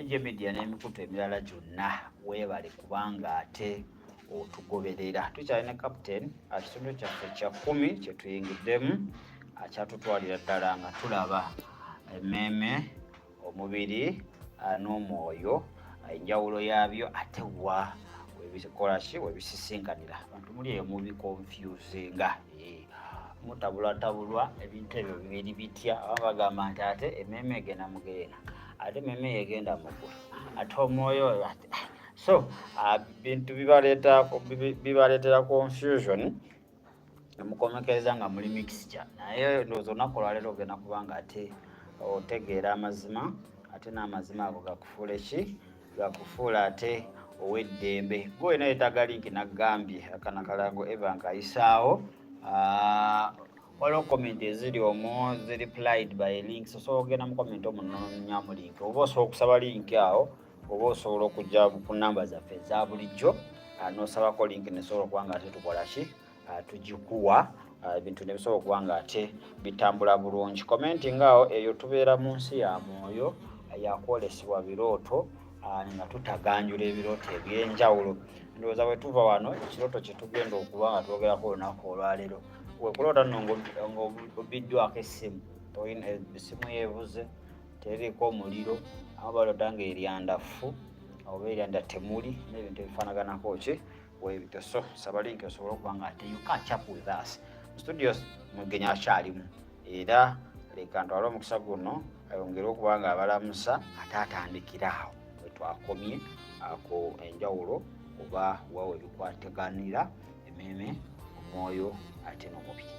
BJ Media n'emikutu emirala gyonna weebale kubanga ate otugoberera. Tukyalina Captain kitundu kyaffe kya 10 kye tuyingiddemu akyatutwalira ddala nga tulaba emmeeme, omubiri n'omwoyo, enjawulo yaabyo ate wa webikola ki webisisinkanira. Abantu muli eyo mubikonfusinga. Mutabulwatabulwa ebintu ebyo bibiri bitya abamu bagamba nti ate emmeeme egenda mugeena ate emmeeme yegenda mugulu ate omwoyo so bintu bibaleetera confusion nemukomekereza nga muli mixture naye ndowooza olunaku olwaleero ogenda kubanga ate otegeera amazima ate n'amazima ago gakufuula eki gakufuula ate ow'eddembe gwe naye tagalinki naggambye akanakalango Eva nkayisaawo waliwo comment eziri omwo ziri replied by links so ogenda mu comment omwo n'onyamu link oba osobola okusaba link awo oba osobola okujja ku namba zaffe eza bulijjo n'osabako link nesobola okuba nga ate tukola ki tugikuwa ebintu ne bisobola okuba nga ate bitambula bulungi. Commenting awo eyo tubeera mu nsi ya mwoyo yakwolesebwa birooto nga tutaganjula ebirooto ebyenjawulo. Ndowooza bwe tuva wano ekirooto kye tugenda okuba nga twogerako olunaku olwaleero wekulota nno ng'obiddwako essimu essimu yeebuze teriko omuliro aho balota nga eryandafu oba eryanda temuli n'ebintu ebifaanaganako ki weebito. So saba linki osobola okuba nga ate you catch up with us studios Mugenyi akyalimu era leka ntwale omukisa guno ayongere okuba nga abalamusa ate atandikira awo we twakomye ako enjawulo oba wawe bikwataganira emmeeme, omwoyo ate n'omubiri.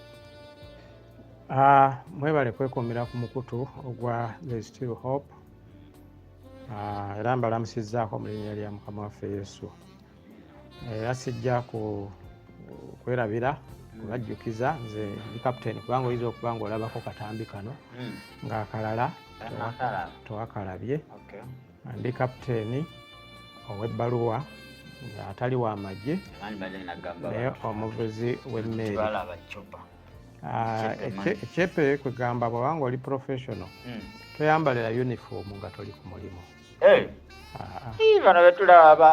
Mwebale kwekomera ku mukutu ogwa There is Still Hope. Era mbalamusizzaako mu linnya lya Mukama waffe Yesu. Era sijja kwerabira kubajjukiza nze ndi Captain kubanga oyinza okuba nga olabako katambi kano ng'akalala tewakalabye. Ndi Captain ow'ebbaluwa atali wa magye naye omuvuzi w'emmeeri. Ekyepe kwegamba bw'obanga oli professional toyambalira uniform nga toli ku mulimu. Bano betulaba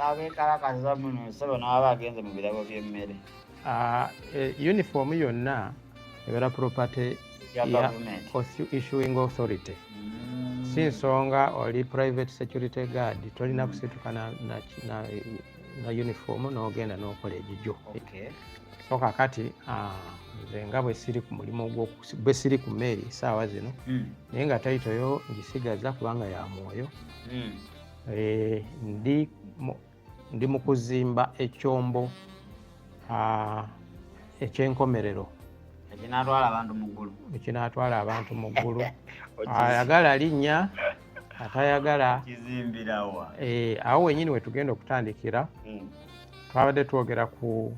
abeekalakaza muno so bano baba bagenze mu birabo by'emmere. Uniform yonna ebeera property ya issuing authority. Si nsonga oli private security guard tolina kusituka na uniform n'ogenda n'okola egijo. So kakati nze nga bwe siri ku mulimu bwe siri ku mmeeri essaawa zino naye nga taito yo ngisigaza kubanga ya mwoyo. Ndi mu kuzimba ekyombo eky'enkomerero ekinaatwala abantu mu ggulu. Ayagala linnya atayagala awo wenyini we tugenda okutandikira twabadde twogera ku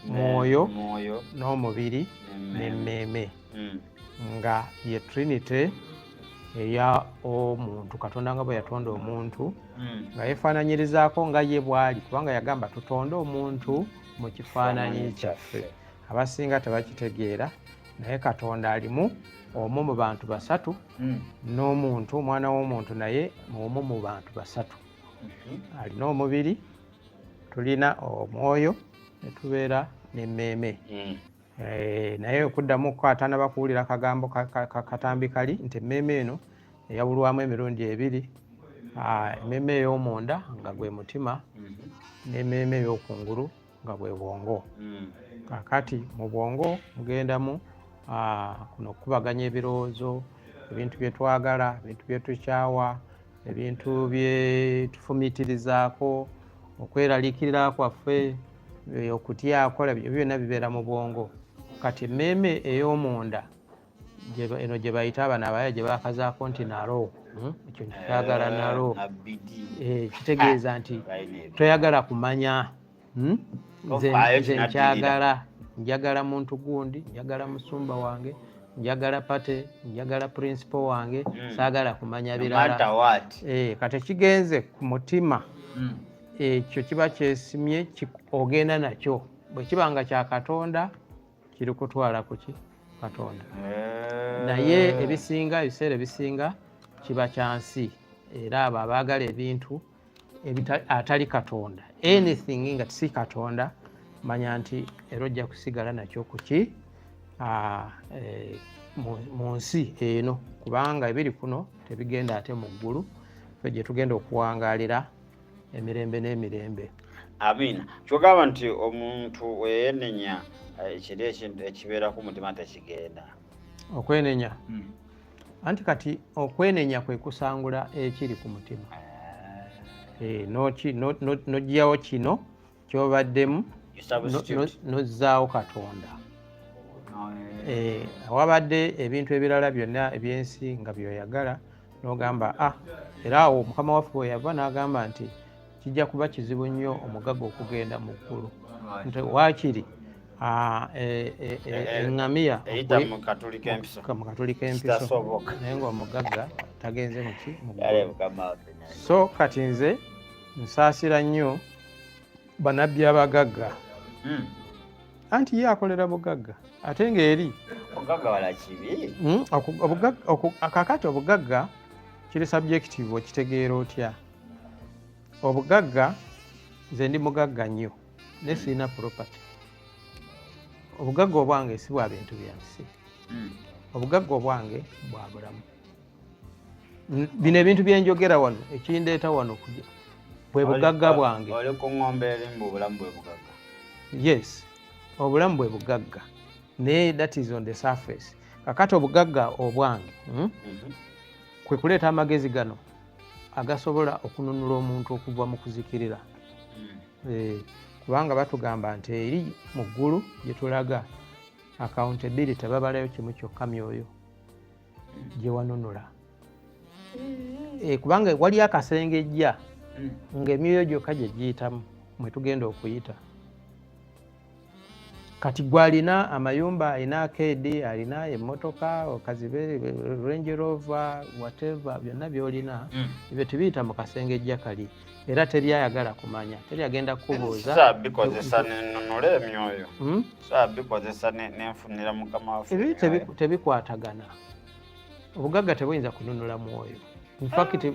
mwoyo n'omubiri n'emmeeme nga ye Trinity eya omuntu Katonda nga bwe yatonda omuntu nga yeefaananyirizaako nga ye bw'ali kubanga yagamba tutonde omuntu mu kifaananyi kyaffe. Abasinga tebakitegeera naye Katonda alimu omu mu bantu basatu n'omuntu omwana w'omuntu naye omu mu bantu basatu. Alina omubiri, tulina omwoyo ne tubeera n'emmeeme. Naye okuddamu okukwatana bakuwulira akagambo katambi kali nti emmeeme eno eyawulwamu emirundi ebiri. Emmeeme ey'omunda nga gwe mutima n'emmeeme ey'okungulu nga bwe bwongo. Kakati mu bwongo mugendamu kuno okubaganya ebirowoozo, ebintu bye twagala, ebintu bye tukyawa, ebintu bye tufumiitirizaako, okweraliikirira kwaffe, okutyakola byonna bibeera mu bwongo. Kati emmeeme ey'omunda eno gye bayita abana abaaya gye baakazaako nti nalo ekyo nkyagala nalo kitegeeza nti toyagala kumanya nze nkyagala njagala muntu gundi, njagala musumba wange, njagala pate, njagala principal wange, saagala kumanya birala. Kati kigenze ku mutima ekyo kiba kyesimye ogenda nakyo. Bwe kiba nga kya Katonda kiri kutwala ku ki Katonda. Naye ebisinga ebiseera ebisinga kiba kyansi era abo abaagala ebintu atali Katonda anything nga si Katonda manya nti era ojja kusigala nakyo kuki mu nsi eno kubanga ebiri kuno tebigenda ate mu ggulu fe gye tugenda okuwangaalira emirembe n'emirembe. Amina. Kyogamba nti omuntu weyenenya ekiri ekintu ekibeera ku mutima tekigenda. Okwenenya anti kati okwenenya kwe kusangula ekiri ku mutima n'oggyawo kino kyobaddemu n'ozzaawo Katonda. Awabadde ebintu ebirala byonna ebyensi nga byoyagala n'ogamba era awo Mukama waffe bwe yava n'agamba nti kijja kuba kizibu nnyo omugagga okugenda mu ggulu nti waakiri eŋŋamiya mu katulika empiso naye ng'omugagga tagenze muki mu ggulu. So kati nze nsaasira nnyo bannabbi abagagga anti ye akolera bugagga ate ng'eri kakati obugagga kiri subjective okitegeera otya. Obugagga nze ndi mugagga nnyo ne sirina property. Obugagga obwange si bwa bintu byansi, obugagga obwange bwa bulamu. Bino ebintu byenjogera wano ekindeeta wano kujja bwe bugagga bwange. Oli ku ng'ombe erimba obulamu bwe bugagga. Yes, obulamu bwe bugagga naye that is on the surface. Kakati obugagga obwange kwe kuleeta amagezi gano agasobola okununula omuntu okuva mu kuzikirira. Kubanga batugamba nti eri mu ggulu gye tulaga accountability babalayo kimu kyokka myoyo gye wanunula. Kubanga wali akasengejja ng'emyoyo gyokka gye giyitamu mwe tugenda okuyita. Kati gwe alina amayumba, alina akeedi, alina emmotoka, okazibe Range Rover, whatever, byonna by'olina ebyo tebiyita mu kasengejja kali era teri ayagala kumanya, teri agenda kubuuza. Sabikozesa nenunula emyoyo, sabikozesa nenfunira Mukama waffe. Ebyo tebikwatagana. Obugagga tebuyinza kununula mwoyo. In fact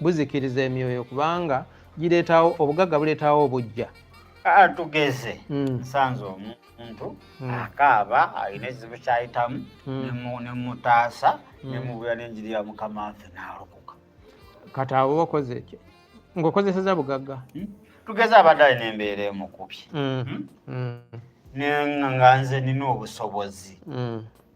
buzikiriza emyoyo kubanga gireetawo obugagga buleetawo obujja. Tugeze nsanze omuntu akaaba alina ekizibu kyayitamu nemutaasa nemubuya n'enjiri ya Mukama waffe n'alokoka. Kati abo okoze ki? Ng'okozeseza bugagga. Tugeze abadde alina embeera emukubye nga nze nina obusobozi,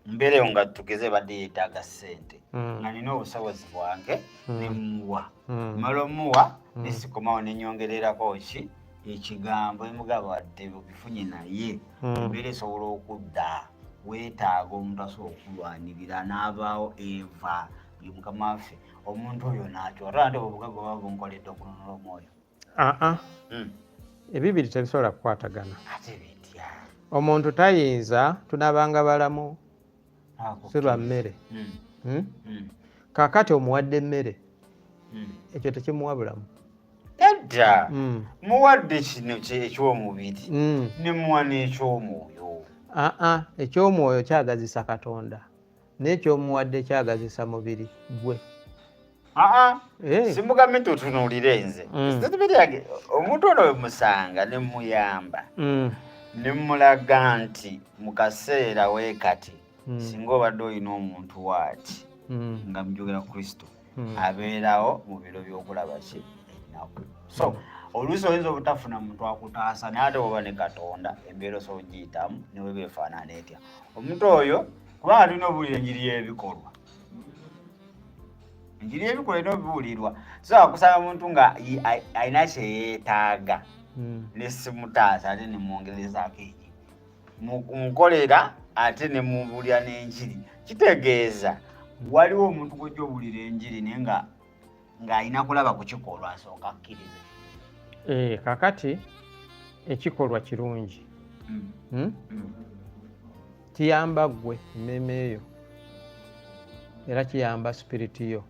mbeera eyo nga tugeze badde yeetaaga ssente nga nina obusobozi bwange nemuwa, mala omuwa nesikomawo nenyongererako ki ekigambo emugabo wadde bifunye naye embeera esobola okudda. Weetaaga omuntu asobola okulwanirira n'abaawo eva buli Mukama waffe omuntu oyo n'akyora nti obugagga bwaba bunkoledde okununula omwoyo. Ebibiri tebisobola kukwatagana. Ate bitya omuntu tayinza tunabanga balamu si lwa mmere. Kaakati omuwadde emmere ekyo tekimuwa bulamu. Edda muwadde kino eky'omubiri nemuwa n'eky'omwoyo. Eky'omwoyo kyagazisa Katonda n'ekyomuwadde kyagazisa mubiri gwe. Simugambe tutunuulire nze omuntu ono wemusanga nemuyamba nemulaga nti mu kaseera weekati singa obadde olina omuntu waati nga mujogera Kristo abeerawo mu biro by'okulaba ki ennaku. So oluusi oyinza obutafuna muntu akutaasa naye ate oba ne Katonda embeera osobola ogiyitamu newe beefaanana etya omuntu oyo kubanga tulina obuwulira enjiri y'ebikolwa. Enjiri y'ebikolwa erina obuwulirwa. So kusanga omuntu nga alina kyeyeetaaga nesimutaasa ate nemwongerezaako eki mukolera ate nemubulira n'enjiri, kitegeeza waliwo omuntu gwojja owulira enjiri naye ng'alina kulaba ku kikolwa asooka akkirize. Kakati ekikolwa kirungi kiyamba ggwe emmeeme eyo era kiyamba sipiriti yo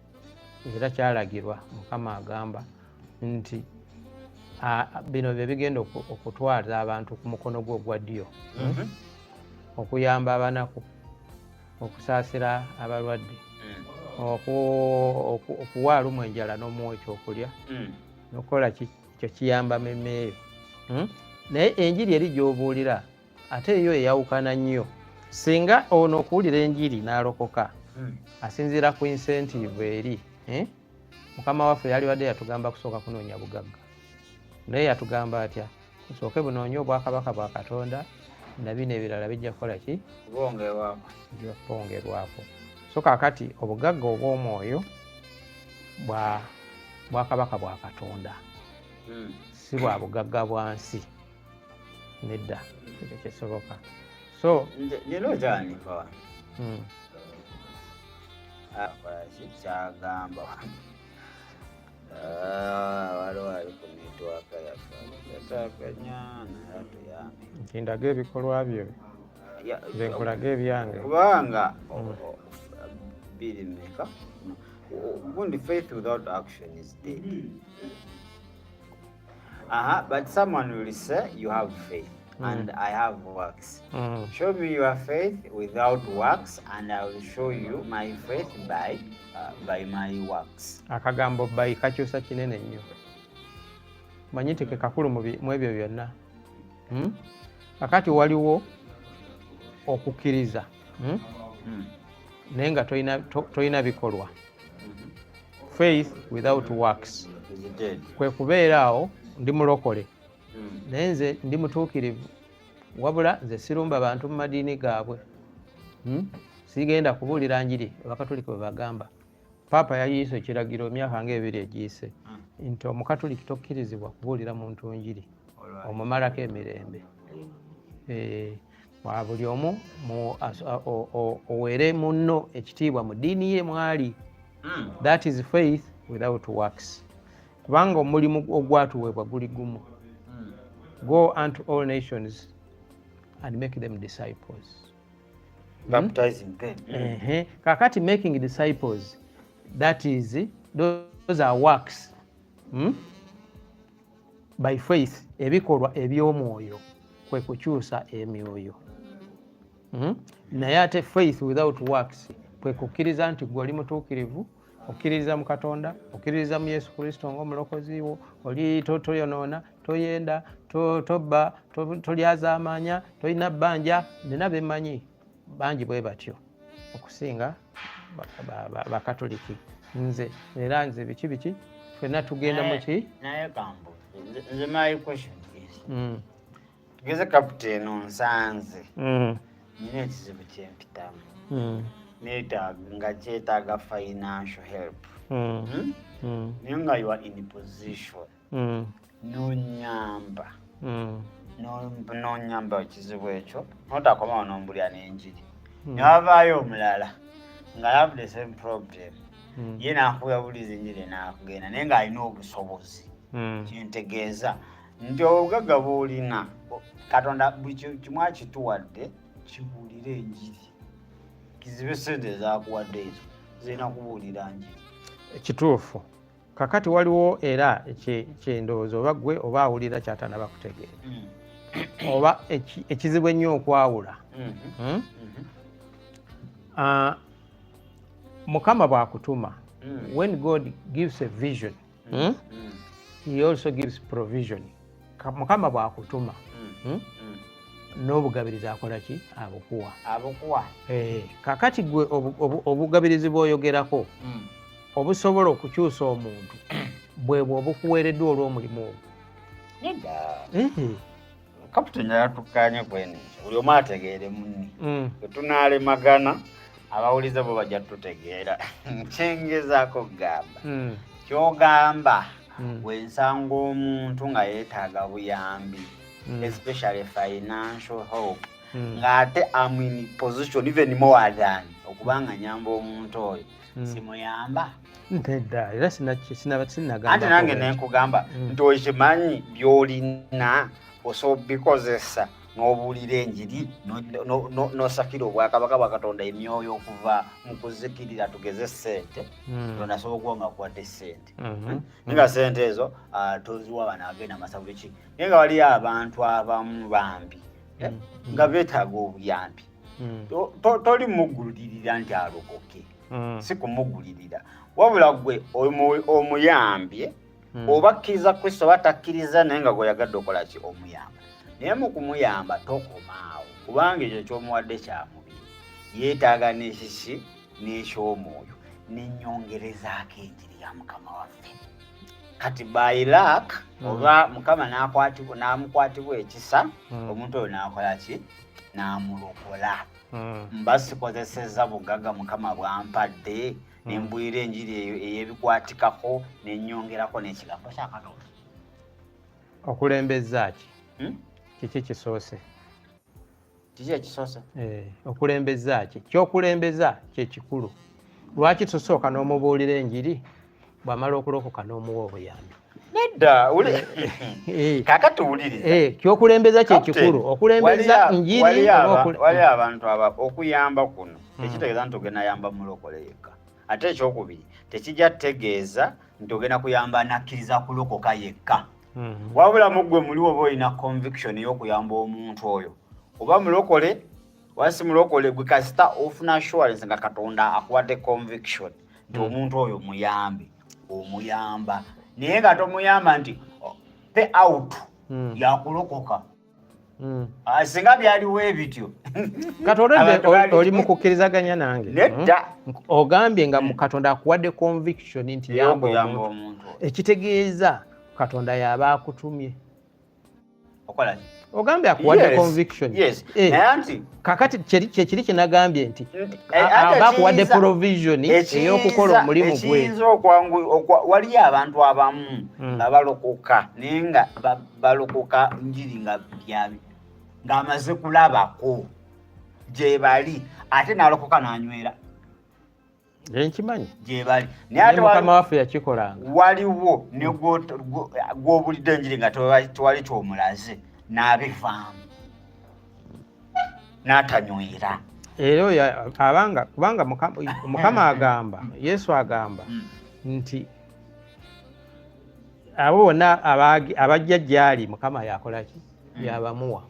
era kyalagirwa Mukama agamba nti bino bye bigenda okutwala abantu ku mukono gwo ogwa ddyo, okuyamba abanaku, okusaasira abalwadde, okuwaalumu enjala n'omuwa ekyokulya nokukola ekyo kiyamba meme eyo. Naye enjiri eri gy'obuulira ate yo eyawukana nnyo. Singa ono okuwulira enjiri n'alokoka asinziira ku incentive eri, mukama waffe yali wadde yatugamba kusooka kunoonya bugagga, naye yatugamba atya? Kusooke bunoonye obwakabaka bwa Katonda na bino ebirala bijja kukola ki? Bongerwako. So kaakati obugagga obw'omwoyo bwakabaka bwa Katonda, si bwa bugagga bwansi. Nedda ekyo kisoboka. So njeno kyanifa kyagamba waliwo ali ku netwaka yataakanyana yatuyambe nti ndaga ebikolwa byo nze nkulaga ebyange kubanga birimeka ubundi faith without action is dead. But someone will say you have faith and I have works. Show me your faith without works and I will show you my faith by my works. Akagambo by kakyusa kinene nnyo. Manyi nti ke kakulu mu ebyo byonna. Kakati waliwo okukkiriza naye nga toyina bikolwa. Faith without works kwe kubeera awo ndi mulokole naye nze ndi mutuukirivu, wabula nze sirumba bantu mu madiini gaabwe. Sigenda kubuulira njiri abakatolika bwe bagamba. Paapa yayiise ekiragiro emyaka ng'ebiri egiyise nti omukatoliki tokkirizibwa kubuulira muntu njiri omumalako emirembe. Buli omu oweere munno ekitiibwa mu ddiini ye mwali. That is faith without works. Kubanga omulimu ogwatuweebwa guli gumu. Go unto all nations and make them disciples. Baptizing them. Kakati making disciples, that is, those are works. By faith, ebikolwa eby'omwoyo kwe kukyusa emyoyo. Naye ate faith without works kwe kukkiriza nti gwe oli mutuukirivu, okkiririza mu Katonda, okkiririza mu Yesu Kristo ng'omulokozi wo, oli toyonoona, toyenda, tobba, tolyazaamanya, tolina bbanja. Nina bemmanyi bangi bwe batyo okusinga bakatoliki. Nze era nze biki ffenna tugenda mu ki? Naye kambo nze my question is tugeze kapiteeni onsanze nina ekizibu kyempitamu nga kyetaaga financial help naye nga you are in position nonyamba ekizibu ekyo notakomawo nombulya n'enjiri newavaayo omulala nga have the same problem ye nakuya buliza enjiri nakugenda naye ng'alina obusobozi. Kintegeeza nti obugagga bw'olina Katonda buli kimu akituwadde kibuulira enjiri. Kizibe sente ezakuwadde ezo zirina kubuulira njiri. Kituufu. Kakati waliwo era kyendowooza oba gwe oba awulira kyatanaba kutegeera oba ekizibu ennyo okwawula. Mukama bw'akutuma, when God gives a vision, he also gives provision. Mukama bw'akutuma n'obugabirizi akola ki? Abukuwa. Kakati gwe obugabirizi bw'oyogerako obusobola okukyusa omuntu bwebwe obukuweereddwa olw'omulimu ogwo. Kapiteeni yatukkaanye kwene buli omu ategeere munne. Tetunaalemagana abawuliza bo bajja tutegeera. Kyengezaako kugamba ky'ogamba bw'ensanga omuntu nga yeetaaga buyambi especially financial help ng'ate am in position even more than okubanga nyamba omuntu oyo simuyamba. Nedda era sinagamba. Anti nange nenkugamba nti okimanyi by'olina osobola bikozesa n'obuulira enjiri n'osakira obwakabaka bwa Katonda emyoyo okuva mu kuzikirira tugeze ssente Katonda asobola okuba nga akuwadde ssente nga ssente ezo toziwa bano agenda masabu ki naye nga waliyo abantu abamu bambi nga beetaaga obuyambi toli mugulirira nti alokoke si kumugulirira wabula gwe omuyambye oba akkiriza Kristo oba takkiriza naye nga gweyagadde okola ki omuyamba naye mu kumuyamba tokomaawo kubanga ekyo ky'omuwadde kya mubiri yeetaaga n'ekiki n'ekyomwoyo n'ennyongerezaako enjiri ya Mukama waffe kati by luck oba Mukama n'amukwatibwa ekisa omuntu oyo n'akola ki n'amulokola mba sikozesezza bugagga Mukama bwampadde nembwira enjiri ey'ebikwatikako n'ennyongerako n'ekigambo kya Katonda okulembeza ki kiki kisoose kiki ekisoose okulembeza ki kyokulembeza kyekikulu lwaki tusooka n'omubuulira enjiri bw'amala okulokoka n'omuwa obuyambi nedda kakati tuwulirize kyokulembeza kyekikulu okulembeza njiri wali abantu okuyamba kuno tekitegeeza nti ogenda yamba mulokole yekka ate ekyokubiri tekijja tegeeza nti ogenda kuyamba anakkiriza kulokoka yekka wabula muggwe muli oba olina conviction ey'okuyamba omuntu oyo oba mulokole wasi mulokole gwe kasita ofuna assurance nga Katonda akuwadde conviction nti omuntu oyo muyambi omuyamba naye nga tomuyamba nti pe out yakulokoka singa byaliwo ebityo Katonda oli mu kukkirizaganya nange nedda ogambye nga Katonda akuwadde conviction nti yamba omuntu ekitegeeza Katonda yaba akutumye okola ogambye akuwadde conviction naye nti kakati kyekiri kinagambye nti aba akuwadde provision ey'okukola omulimu gwe ekiyinza waliyo abantu abamu nga balokoka naye nga balokoka njiri ng'amaze kulabako gye bali ate n'alokoka n'anywera nkimanyi gye bali naye Mukama waffe yakikolanga waliwo ne gw'obulidde enjiri nga tewali ky'omulaze n'abivaamu n'atanywera era kubanga Mukama agamba Yesu agamba nti abo bonna abajja gy'ali Mukama yakola ki yabamuwa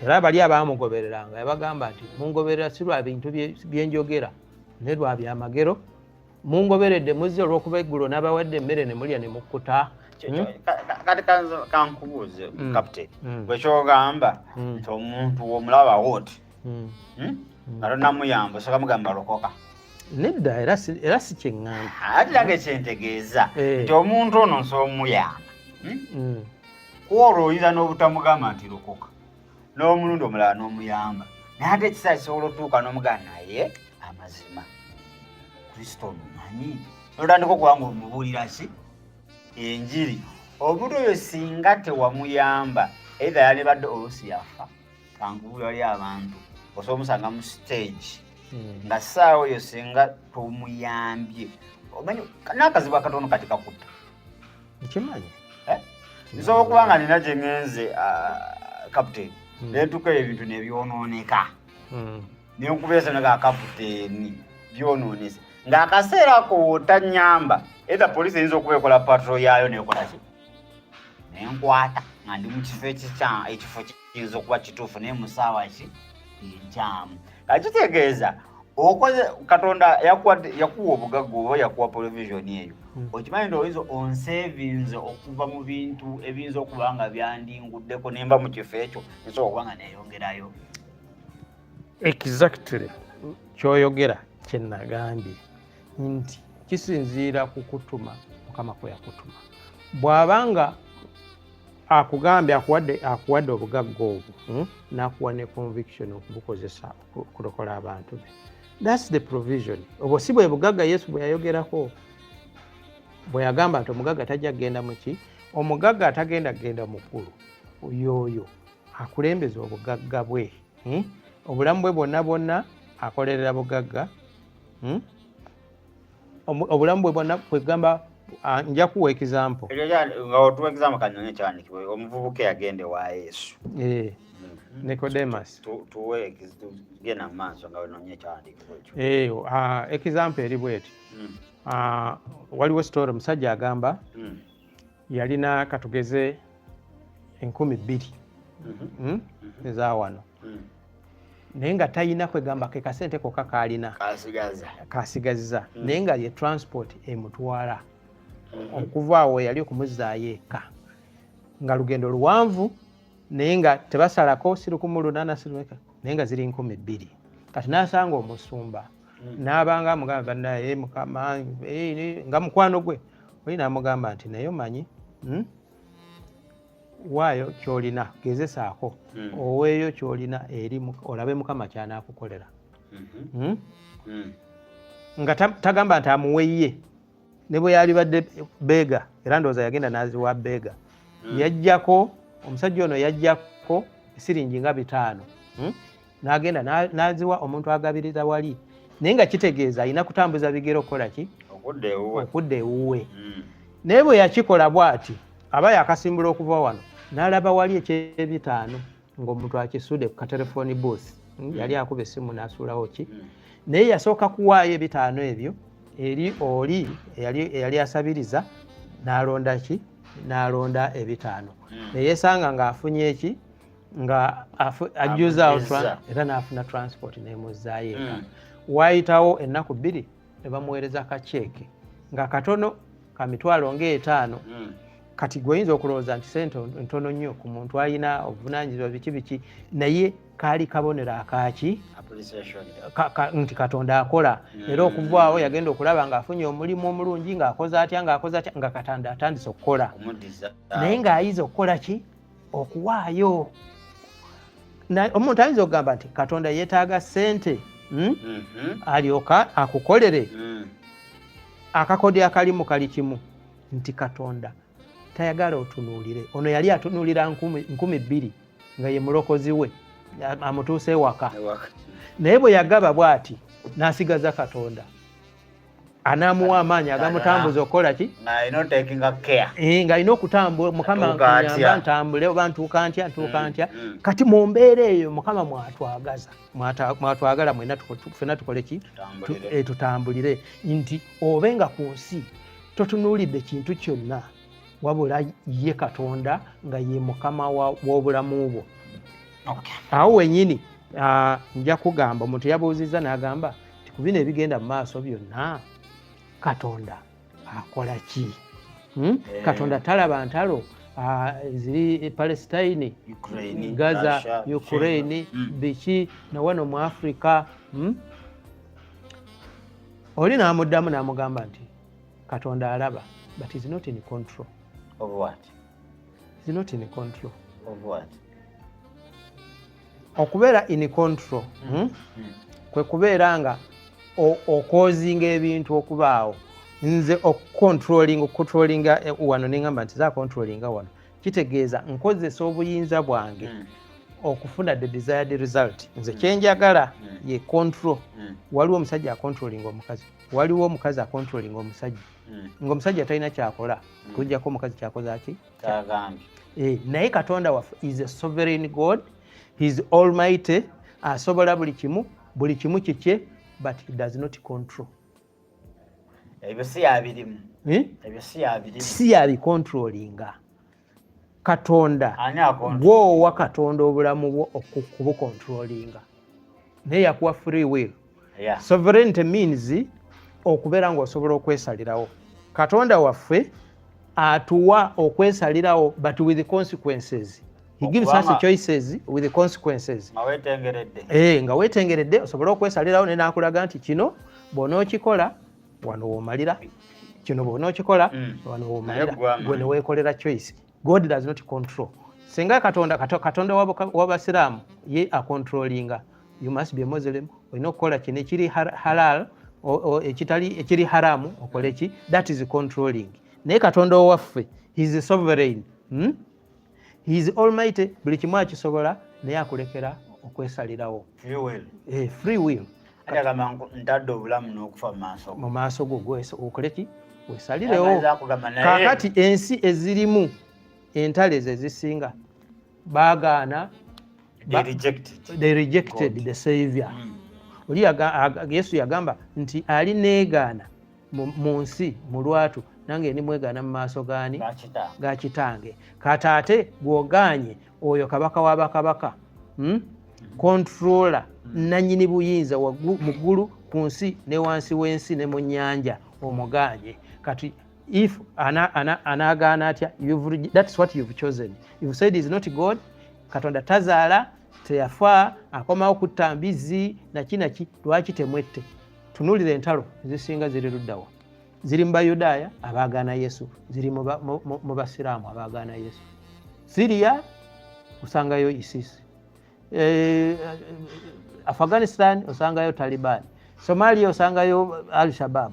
era bali abaamugobereranga yabagamba nti mungoberera si lwa bintu byenjogera ne lwa byamagero mungoberedde muzze olw'okuba eggulo n'abawadde emmere ne mulya ne mukkuta kati kankubuuze kapiteni bwekyogamba nti omuntu omulaba wooti nga tonamuyamba osooka mugamba lokoka nedda era si kyeŋŋamba ati nange kyentegeeza nti omuntu ono nsobola omuyamba kwolwo oyinza n'obutamugamba nti lokoka n'omulundi omulala n'omuyamba naye ate ekisaa kisobola otuuka n'omugamba naye amazima Kristo omumanyi notandika okubanga omubuulira ki enjiri omuntu oyo singa tewamuyamba eitha yalibadde oluusi yafa kankubuulira wali abantu osobola omusanga mu stage nga ssaawa eyo singa tomuyambye omanyi n'akazibu akatono kati kakutta nkimanyi nsobola okuba nga nina gye ŋŋenze kapiteeni nentuka ebintu nebyonooneka nenkubeeza naga kapiteeni byonoonese ng'akaseera ako wotanyamba eitha poliisi eyinza okuba ekola patro yaayo nekola ki nenkwata nga ndi mu kifo ekifo kiyinza okuba kituufu naye mu ssaawa ki enkyamu kakitegeeza okoze Katonda yakuwa obugagga oba yakuwa provision eyo okimanyi nti oyinza onsevinze okuva mu bintu ebiyinza okuba nga byandinguddeko nemba mu kifo ekyo nsobola okuba nga neyongerayo exactly kyoyogera kyenagambye nti kisinziira ku kutuma Mukama kwe yakutuma bw'abanga akugambye akuwadde obugagga obwo n'akuwa ne conviction okubukozesa okulokola abantu be that's the provision obwo si bwe bugagga Yesu bwe yayogerako bwe yagamba nti omugagga tajja kgenda muki omugagga atagenda kgenda mu ggulu oyoyo akulembeza obugagga bwe obulamu bwe bwonna akolerera bugagga obulamu bwe bwonna kwegamba nja kuwa example nga otuwa example kanyonye kyandikibwe omuvubuka yagende wa Yesu Nicodemus tuwe gena maaso nga wenonye kyandikibwe ekyo example eri bweti waliwo story omusajja agamba yalina katugeze 2,000 eza wano naye nga talina kwegamba ke kasente kokka kaalina kasigaziza naye nga ye transport emutwala okuva awo yali okumuzaayo eka nga lugendo luwanvu naye nga tebasalako sirukumulunana sirueka naye nga ziri 2,000 kati nasanga omusumba n'abanga amugamba bannaye mukama nga mukwano gwe oli n'amugamba nti naye omanyi waayo kyolina gezesaako oweeyo kyolina eri olabe mukama kyanakukolera nga tagamba nti amuweeye ne bwe yali badde beega era ndowooza yagenda naziwa beega yajjako omusajja ono yajjako siringi nga 5 n'agenda naziwa omuntu agabiriza wali naye nga kitegeeza alina kutambuza bigero okukola ki okudda ewuwe naye bwe yakikola bw'ati aba yakasimbula okuva wano n'alaba wali eky'ebitaano ng'omuntu akisudde ku katelefoni booth yali akuba essimu n'asuulawo ki naye yasooka kuwaayo 5 ebyo eri oli eyali asabiriza n'alonda ki n'alonda 5 neyeesanga ng'afunye eki nga ajjuzaawo era n'afuna transport n'emuzaayo eka waayitawo ennaku 2 ne bamuweereza kaceeke nga katono ka mitwalo nga 5 kati gweyinza okulowooza nti sente ntono nnyo ku muntu alina obuvunaanyizibwa biki naye kaali kabonero akaaki nti Katonda akola era okuvaawo yagenda okulaba ng'afunye omulimu omulungi ng'akoze atya nga Katonda atandise okukola naye ng'ayiza okukola ki okuwaayo omuntu ayinza okugamba nti Katonda yeetaaga sente alyoka akukolere akakodyo akalimu kali kimu nti Katonda tayagala otunuulire ono yali atunuulira 2,000 nga ye mulokozi we amutuuse ewaka naye bwe yagaba bw'ati n'asigaza Katonda anaamuwa amaanyi agamutambuza okukola ki ng'alina okutambula mukama nyamba ntambule oba ntuuka ntya kati mu mbeera eyo mukama mwatwagala ffenna tukole ki tutambulire nti obenga ku nsi totunuulidde kintu kyonna wabula ye Katonda nga ye mukama w'obulamu bwo awo wenyini nja kugamba omuntu yabuuzizza n'agamba ti ku bino ebigenda mu maaso byonna Katonda akola ki Katonda talaba ntalo ziri Palestine Gaza Ukraine biki na wano mu Africa oli n'amuddamu n'amugamba nti Katonda alaba but is not in control of what? Is not in control of what? Okubeera in control kwe kubeera nga okozinga ebintu okubaawo nze okucontrollinga wano nengamba nti za controllinga wano kitegeeza nkozesa obuyinza bwange okufuna the desired result nze kyenjagala ye control waliwo omusajja acontrollinga omukazi waliwo omukazi acontrollinga omusajja ng'omusajja talina kyakola kujjako omukazi kyakoze aki naye Katonda waffe is a sovereign God, he is almighty, asobola buli kimu kikye but he does not control ebyo si yabirimu si yabicontrollinga Katonda gwowa Katonda obulamu bwo okubucontrollinga naye yakuwa free will. Sovereignty means okubeera ng'osobola okwesalirawo. Katonda waffe atuwa okwesalirawo but with the consequences. He gives us choices with the consequences. Nga weetengeredde osobola okwesalirawo ne n'akulaga nti kino bw'onookikola wano w'omalira, kino bw'onookikola wano w'omalira, gwe ne weekolera choice. God does not control. Singa Katonda w'Abasiraamu ye acontrollinga, you must be a Muslim, olina okukola kino ekiri halal ekiri haramu okole ki, that is controlling. Naye Katonda waffe he is sovereign, he is almighty, buli kimu akisobola naye akulekera okwesalirawo. Free will. Ntadde obulamu n'okufa mu maaso go okole ki, weesalirewo. Kaakati ensi ezirimu entale ezisinga baagaana, they rejected the Savior. Oli Yesu yagamba nti ali neegaana mu nsi mu lwatu nange ni mwegaana mu maaso gaani ga Kitange. Kati ate gw'ogaanye oyo kabaka w'abakabaka, controller nannyini buyinza mu ggulu ku nsi ne wansi w'ensi ne mu nnyanja omuganye. Kati if anaagaana atya, that's what you've chosen. You've said is not God. Katonda tazaala, teyafa, akomawo kutta mbizzi naki lwaki temwette? Tunuulira entalo ezisinga ziri luddawa. Ziri mu Bayudaaya abaagaana Yesu, ziri mu Basiraamu abaagaana Yesu. Syria osangayo ISIS, Afghanistan osangayo Taliban, Somalia osangayo Al-Shabaab,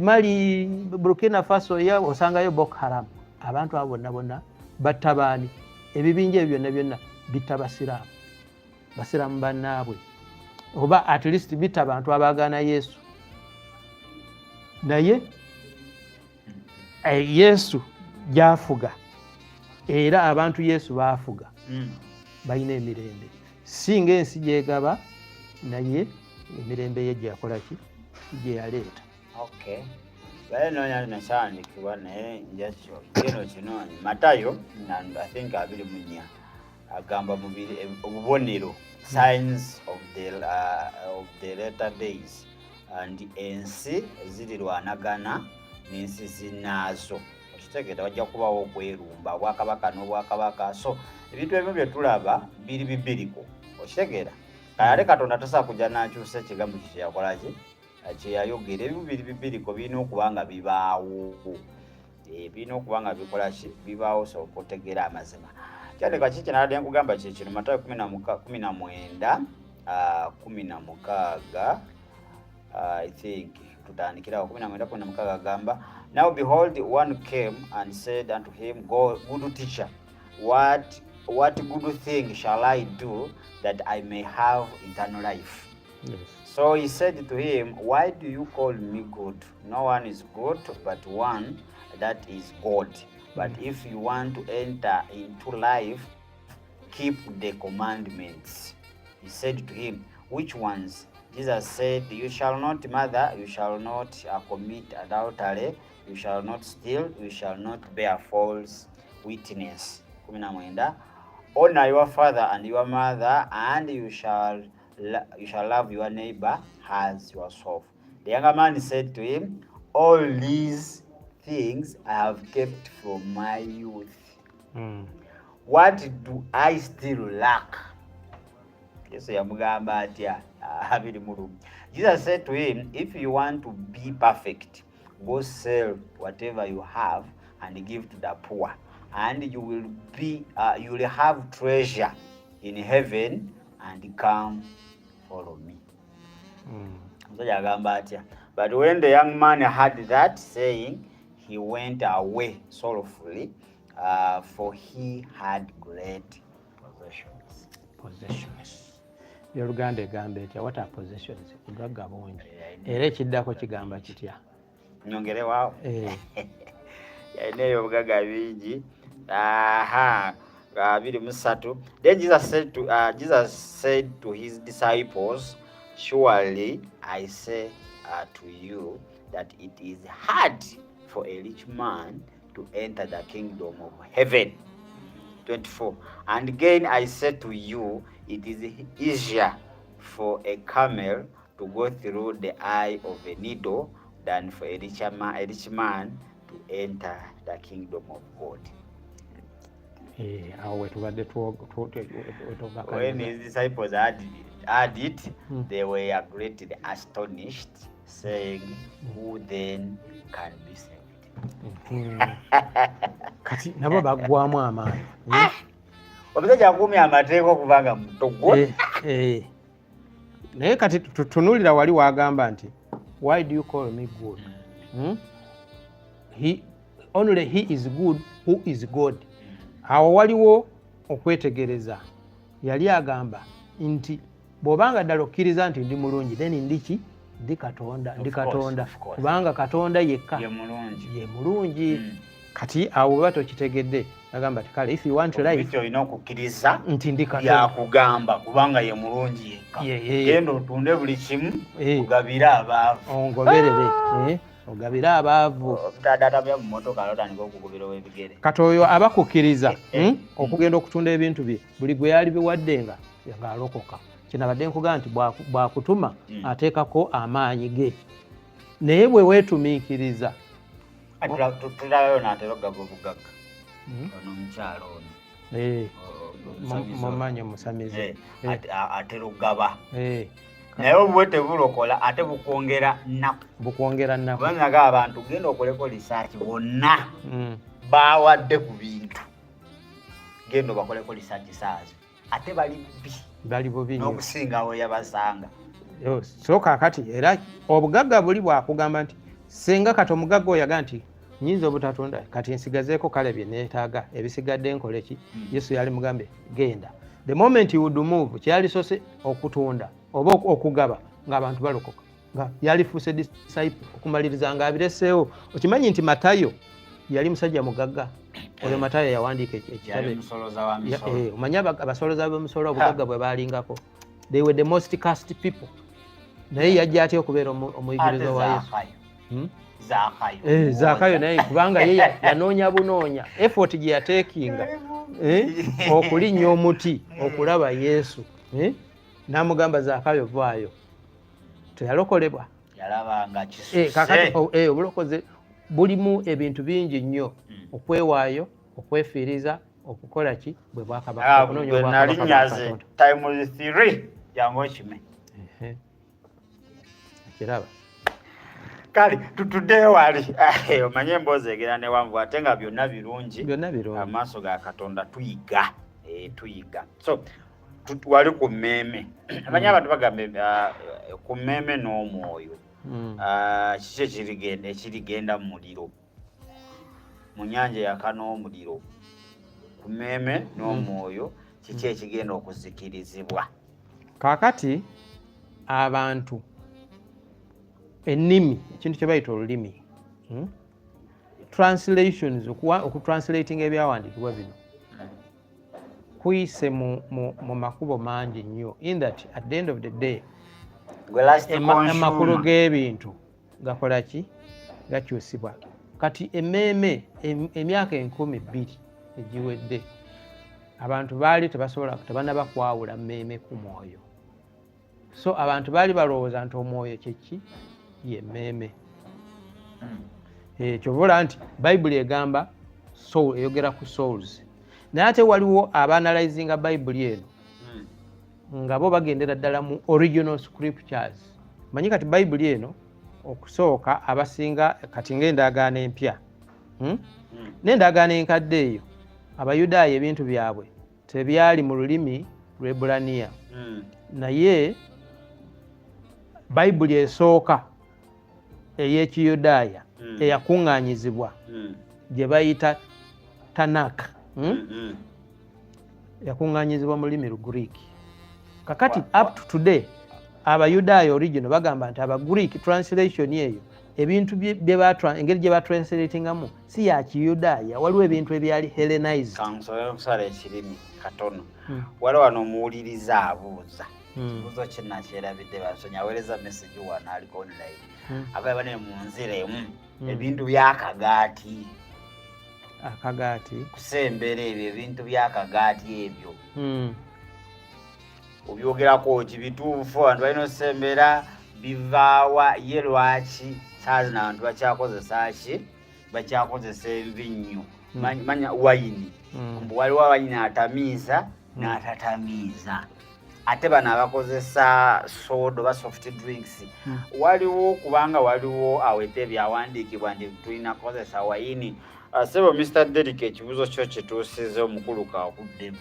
Mali, Burkina Faso osangayo Boko Haram. Abantu abo bonna batta baani? Ebibinja ebyo byonna bitta Basiraamu bannaabwe, oba at least bitta abantu abaagaana Yesu. Naye Yesu gy'afuga era abantu Yesu baafuga balina emirembe, singa ensi gyegaba naye emirembe ye gyakola ki, gye yaleeta. Okay, bale noonya nasandikibwa naye njakyo kino Matayo I think 24 agamba obubonero, signs of the latter days, and ensi zirirwanagana n'ensi zinaazo. Okitegedde wajja kubawo okwerumba obwakabaka n'obwakabaka. So ebintu ebyo bye tulaba biri bibiriko. Okitegedde kale Katonda tasobola kujja n'akyusa ekigambo kye yakolaki kye yayogera. Ebyo biri bibiriko birina okuba nga bibaawo, birina okuba nga bikolaki bibaawo, so okutegeera amazima. Kyandika kiki nabadde nkugamba kye kino Matayo 19:16 I think tutandikirawo 19:16 agamba, now behold, one came and said unto him, Go, good teacher, what good thing shall I do that I may have eternal life? Yes. So he said to him, why do you call me good? No one is good but one, that is God. But if you want to enter into life, keep the commandments. He said to him, which ones? Jesus said, you shall not murder, you shall not commit adultery, you shall not steal, you shall not bear false witness. 19. Honor your father and your mother, and you shall love your neighbor as yourself. The younger man said to him, all these things I have kept from my youth. What do I still lack? Jesus said to him, if you want to be perfect, go sell whatever you have and give to the poor, and you will have treasure in heaven, and come follow me. But when the young man heard that saying, he went away sorrowfully, for he had great possessions. Y'Oluganda egamba etya? What are possessions? Obugagga bungi. Era ekiddako kigamba kitya? Nyongere waawo. Yalina eyo obugagga bingi. 23. Then Jesus said to his disciples, surely I say to you that it is hard for a rich man to enter the kingdom of heaven. 24. And again I say to you, it is easier for a camel to go through the eye of a needle than for a rich man to enter the kingdom of God. When his disciples heard it, they were greatly astonished, saying, who then can be saved? Kati nabo baggwamu amaanyi. Omusajja akumya amateeka okubanga mutogo. Naye kati tutunuulira wali wagamba nti, why do you call me good? Only he is good who is God. Awo waliwo okwetegereza. Yali agamba nti bw'obanga ddala okkiriza nti ndi mulungi, then ndiki? Ndi Katonda. Kubanga Katonda yekka ye mulungi. Kati awo bwe tokitegedde agamba ati kale if you want life olina okukkiriza nti ndi Katonda yakugamba kubanga ye mulungi yekka. Genda otunde buli kimu ogabire abaavu. Ongoberere. Ogabire abaavu. Mutadatamya mu mmotoka alotandika okugubira ow'ebigere. Kati oyo abakukkiriza okugenda okutunda ebintu bye buli gwe yali biwadde ng'alokoka kinabadde nkugamba nti bwakutuma ateekako amaanyi ge naye bwe weetumiikiriza tulabayo n'atera okugaba obugagga ono omukyalo ono mumanyi omusamize atera okugaba naye obwe tebulokola ate bukwongera nnaku kubanaga abantu genda okoleko lisaaki bonna bawadde ku bintu genda bakoleko lisaaki saazo ate bali bubi n'okusingawo yabasanga so kaakati era obugagga buli bwakugamba nti singa kati omugagga oyaga nti nyinza obutatonda kati nsigazeeko kale bye neetaaga ebisigadde nkole ki Yesu yali mugambe genda the moment you would move kyali sose okutunda oba okugaba ng'abantu balokoka nga yalifuuse disciple okumaliriza ng'abireseewo okimanyi nti Matayo yali musajja mugagga oyo Matayo yawandiika ekitabe omanyi abasoloza b'omusolo obugagga bwe baalingako they were the most cast people naye yajja atya okubeera omuyigiriza wa Yesu Zaakayo naye kubanga ye yanoonya bunoonya effort gye yateekinga okulinnya omuti okulaba Yesu n'amugamba Zaakayo vaayo teyalokolebwa yalabanga kisuse obulokoze bulimu ebintu bingi nnyo okwewaayo okwefiiriza okukola ki bwe bwakabaka nalinyaze times 3 jangu okime kiraba kale tutuddeyo wali omanye emboozi egera ne wanvu ate nga byonna birungi amaaso ga Katonda tuyiga so wali ku mmeeme amanye abantu bagambe ku mmeeme n'omwoyo kiki ekirigenda mu muliro mu nnyanja yaka n'omuliro ku mmeeme n'omwoyo kiki ekigenda okuzikirizibwa kaakati abantu ennimi ekintu kye bayita olulimi translations okutranslatinga ebyawandiikibwa bino kuyise mu makubo mangi nnyo in that at the end of the day amakulu g'ebintu gakola ki gakyusibwa kati emmeeme emyaka 2,000 egiwedde abantu baali tebanaba kwawula mmeeme ku mwoyo so abantu baali balowooza nti omwoyo kyeki yemmeeme kyovula nti bayibuli egamba soul eyogera ku souls naye ate waliwo abaanalyzinga bayibuli eno nga bo bagendera ddala mu original scriptures manyi kati bayibuli eno okusooka abasinga kati ng'endagaano empya n'endagaano enkadde eyo abayudaaya ebintu byabwe tebyali mu lulimi lw'Ebbulaniya naye bayibuli esooka ey'ekiyudaaya eyakuŋŋaanyizibwa gye bayita Tanakh yakuŋŋaanyizibwa mu lulimi Lugriiki kakati up to today abayudaaya original bagamba nti abagreek translation eyo ebintu engeri gye batranslatingamu si ya kiyudaaya waliwo ebintu ebyali Hellenized kusala ekirimi katono waliwo wano omuwuliriza abuuza kibuuzo kinakyerabidde basonya aweereza message wano aliko online agamba ne mu nzira emu ebintu byakagaati kusembera ebyo ebintu byakagaati ebyo obyogerako kibituufu abantu balina osembera bivaawa ye lwaki saazi n'abantu bakyakozesa ki bakyakozesa envinnyo manya wayini mbu waliwo wayini atamiiza n'atatamiiza ate bano abakozesa soda oba soft drinks waliwo kubanga waliwo awete ebyawandiikibwa nti tulina kukozesa wayini sebo Mr. Derrick ekibuuzo kyo kituusize omukulu kakuddemu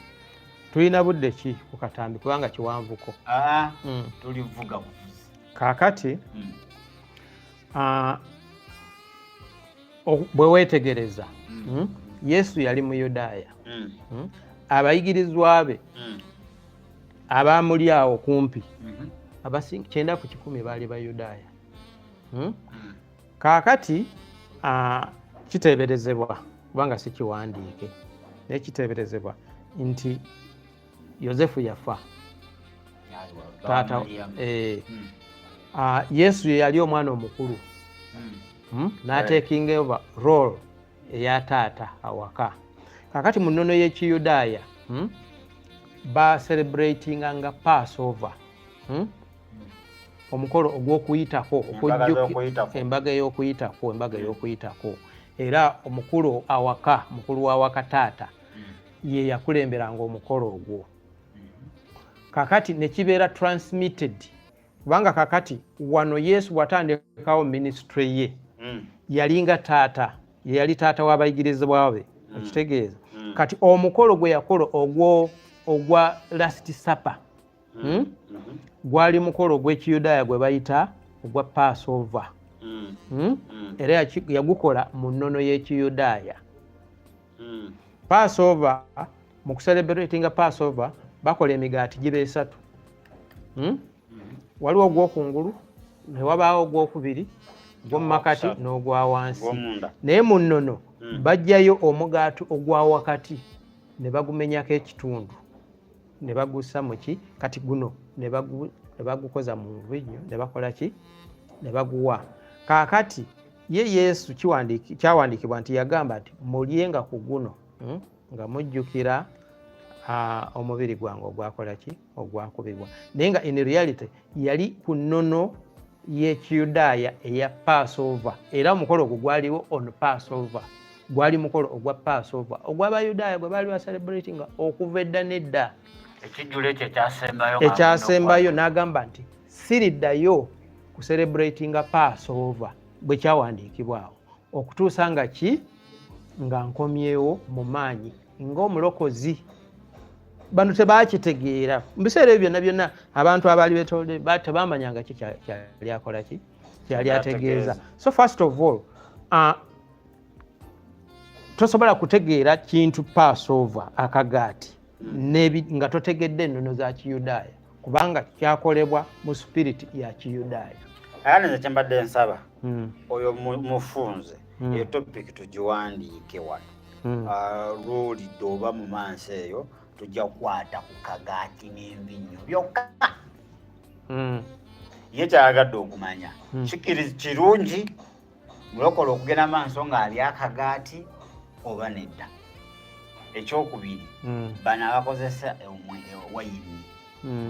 tulina budde ki ku katambi kubanga kiwanvuko tulivuga kaakati bwe weetegereza Yesu yali Muyudaaya abayigirizwa be abamuli awo kumpi abasinga 9 ku 10 baali Bayudaaya kaakati kiteeberezebwa kubanga si kiwandiike naye kiteeberezebwa nti Yozefu yafa taata Yesu yali omwana omukulu n'ateekinga over role eya taata awaka kakati mu nnono y'Ekiyudaaya ba celebratinga nga Passover. Omukolo ogw'okuyitako embaga ey'okuyitako era omukulu awaka mukulu w'awaka taata ye yakulemberanga omukolo ogwo. Kakati ne kibeera transmitted kubanga kakati wano Yesu watandikawo ministry ye yalinga taata yali taata w'abayigirizwa be okitegeeza. Kati omukolo gwe yakola ogwa last supper gwali mukolo gw'Ekiyudaaya gwe bayita ogwa Passover. Era yagukola mu nnono y'Ekiyudaaya. Passover mu kucelebratinga Passover bakola emigaati giba esatu. Waliwo ogw'okungulu ne wabaawo ogw'okubiri ogw'omu makati n'ogwa wansi. Naye mu nnono bajjayo omugaati ogwa wakati ne bagumenyako ekitundu ne bagussa mu ki kati guno ne bagukoza mu nvinnyo ne bakola ki ne baguwa. Kaakati ye Yesu kyawandiikibwa nti yagamba nti mulyenga ku guno nga mujjukira omubiri gwange ogwakola ki ogwakubibwa. Naye nga in reality yali ku nnono y'Ekiyudaaya eya Passover era omukolo ogwo gwaliwo on Passover. Gwali mukolo ogwa Passover ogw'Abayudaaya gwe baali baselebratinga okuva edda n'edda. Ekijjulo ekyo ekyasembayo n'agamba nti siriddayo ku celebratinga Passover bwe kyawandiikibwawo okutuusa nga ki nga nkomyewo mu maanyi ng'omulokozi. Bano tebaakitegeera mu biseera ebyo byonna abantu abaali beetolodde tebamanyanga ki kyali akola ki kyali ategeeza. So first of all tosobola kutegeera kintu Passover akagaati nga totegedde ennono za Kiyudaaya kubanga kyakolebwa mu spirit ya Kiyudaaya. Aya nze kyembadde nsaba oyo mufunze topic tugiwandiike wano lwolidde oba mu maaso eyo tujja kukwata ku kagaati n'envinnyo byokka. Ye kyayagadde okumanya kirungi mulokola okugenda maaso ng'ali akagaati oba nedda. Ekyokubiri bano abakozesa wayini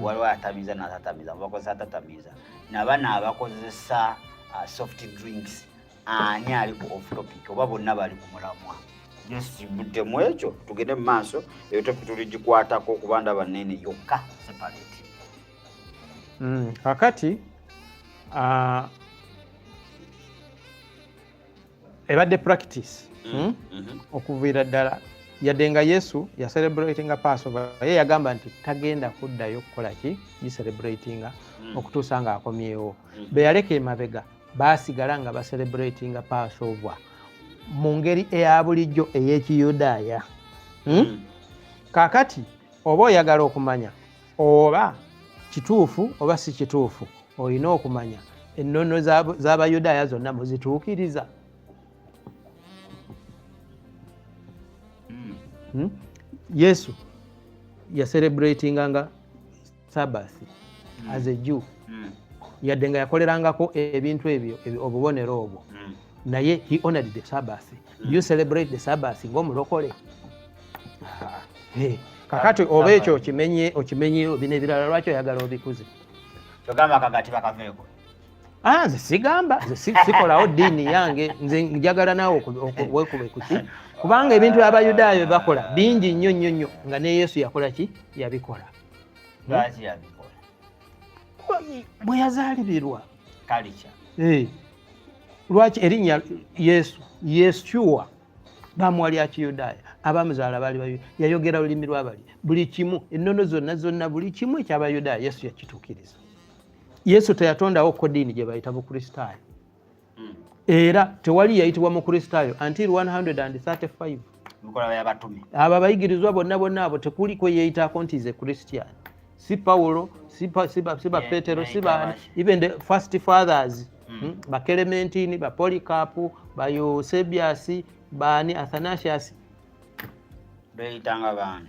waliwo atamiza n'atatamiza bakozesa atatamiza nabano abakozesa soft drinks ani ali ku off topic oba bonna bali ku mulamwa. Budde mu ekyo tugende mu maaso eyo topic tuligikwatako okuba ndaba nnene yokka separate. Kakati ebadde practice okuviira ddala yadde nga Yesu ya celebratinga Passover ye yagamba nti tagenda kuddayo kukola ki celebratinga okutuusa nga akomyewo. Be yaleka emabega baasigala nga celebratinga Passover mu ngeri eya bulijjo ey'Ekiyudaaya. Kaakati oba oyagala okumanya oba kituufu oba si kituufu olina okumanya ennono z'Abayudaaya zonna muzituukiriza. Yesu ya celebratinganga Sabbath as a Jew yadde nga yakolerangako ebintu ebyo obubonero obwo naye he honored the Sabbath. You celebrate the Sabbath ng'omulokole. Kakati oba ekyo okimenye bino ebirala lwaki oyagala obikuze? Togamba akagaati bakaveeko. Nze sigamba nze sikolawo ddiini yange nze njagala naawe weekube kuki kubanga ebintu Abayudaaya bye bakola bingi nnyo nga ne Yesu yakola ki yabikola. Lwaki yabikola? Bwe yazaalibirwa kalica. Lwaki erinnya Yeshua baamuwa lya Kiyudaaya abamuzaala baali Bayudaaya yayogera olulimi lw'abali buli kimu ennono zonna buli kimu eky'Abayudaaya Yesu yakituukiriza. Yesu teyatondawo ko ddiini gye bayita Bukristaayo era tewali yayitibwa Mukristaayo until 135. Abo abayigirizwa bonna abo tekuliko yeeyitaako nti ze Christian. Si Paulo, si ba Petero, si ba even the first fathers ba Clementine, ba Polycarp, ba Eusebius, bani Athanasius bayitanga bani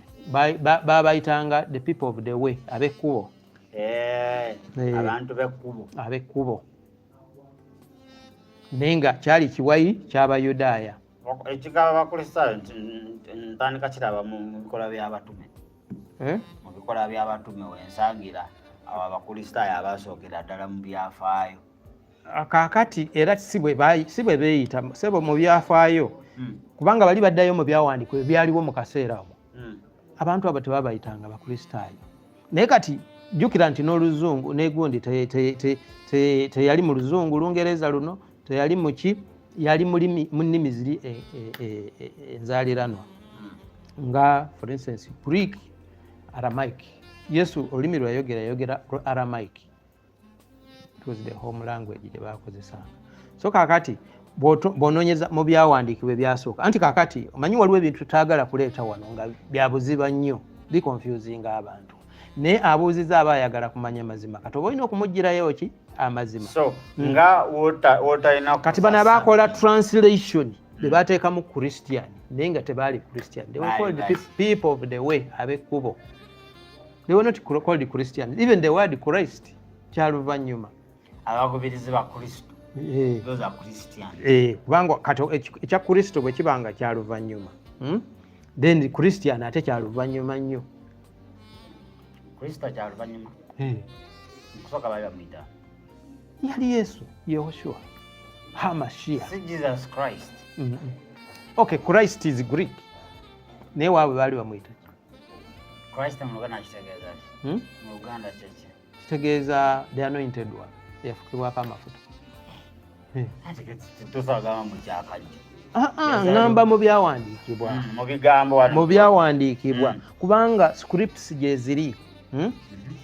bayitanga the people of the way abekkubo. Abantu abekkubo nenga kyali kiwayi ky'Abayudaaya. Ekigaba Abakristaayo ntandika kiraba mu bikola by'abatume. mu bikola by'abatume wensangira abo abakristaayo abasookera ddala mu byafaayo. Kaakati era si bwe beeyita sebo mu byafaayo kubanga bali baddayo mu byawandiikibwa ebyaliwo mu kaseera awo. Abantu abo tebabayitanga bakristaayo. Naye kati jjukira nti n'oluzungu n'egundi teyali mu luzungu Lungereza luno, teyali mu ki, yali mu nnimi ziri enzaaliranwa nga for instance Greek, Aramaic. Yesu olulimi lwe yayogera Aramaic. It was the home language gye baakozesanga. So kaakati bw'onoonyeza mu byawandiikibwa ebyasooka, anti kaakati omanyi waliwo ebintu tutaagala kuleeta wano nga byabuziba nnyo, biconfusinga abantu. Naye abuuziza aba ayagala kumanya mazima, kati oba olina okumuggyirayo ki amazima. So nga w'otalina kati bano abakola translation be baateekamu Christian naye nga tebaali Christian. They were called people of the way, ab'ekkubo. They were not called Christian. Even the word Christ kyaluvannyuma. Abagubirizi ba Kristo. Those are Christian. Kubanga kati ekya Kristo bwe kibanga kyaluvannyuma. Then Christian ate kyaluvannyuma nnyo. Kristo kyaluvannyuma. Kusooka bali bamuyita. Yali Yesu, Yehoshua, Hamashiach. Si Jesus Christ. Okay, Christ is Greek. Naye waabwe baali bamuyita ki? Christ mu Luganda kitegeeza ki? Mu Luganda kyeki? Kitegeeza the anointed one. Yafukibwako amafuta. Tusagamba mu kyakajjo. Ngamba mu byawandiikibwa. Mu bigambo wano. Mu byawandiikibwa. Kubanga scripts gye ziri.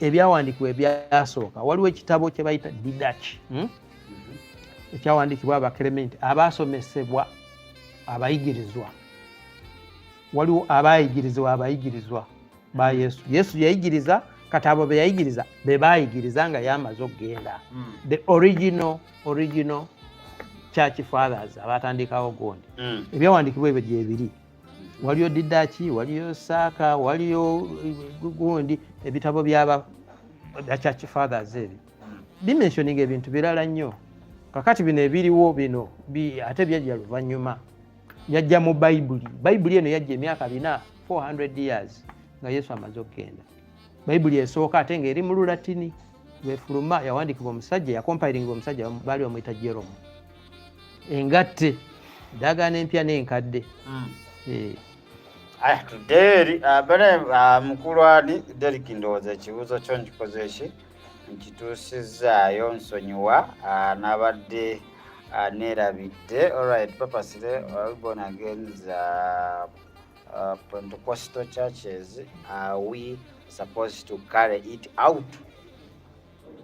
Ebyawandiikibwa ebyasooka. Waliwo ekitabo kye bayita Didache. Ekyawandiikibwa Abakerementi abaasomesebwa abayigirizwa. Waliwo abayigirizwa ba Yesu. Yesu yayigiriza, kati abo be yayigiriza be baayigiriza nga yamaze okugenda. The original church fathers abatandikawo gundi. Ebyawandiikibwa ebyo gye biri. Waliyo Didachi, waliyo Saka, waliyo gundi ebitabo by'aba church fathers ebyo. Dimensioning ebintu birala nnyo. Kakati bino ebiriwo bino ate byajja luvannyuma. Yajja mu Bayibuli. Bayibuli eno yajja emyaka 400 years nga Yesu amaze okugenda. Bayibuli esooka ate ng'eri mu Lulatini. Lwefuluma yawandiikibwa omusajja, yakompilinga omusajja baali bamuyita Jerome. Engatte endagaano empya n'enkadde. Today mukulwani Derek ndowooza ekibuuzo kyo nkikoze ki nkituusizaayo nsonyiwa n'abadde neerabidde. Alright, purposely born again Pentecostal churches, are we supposed to carry it out?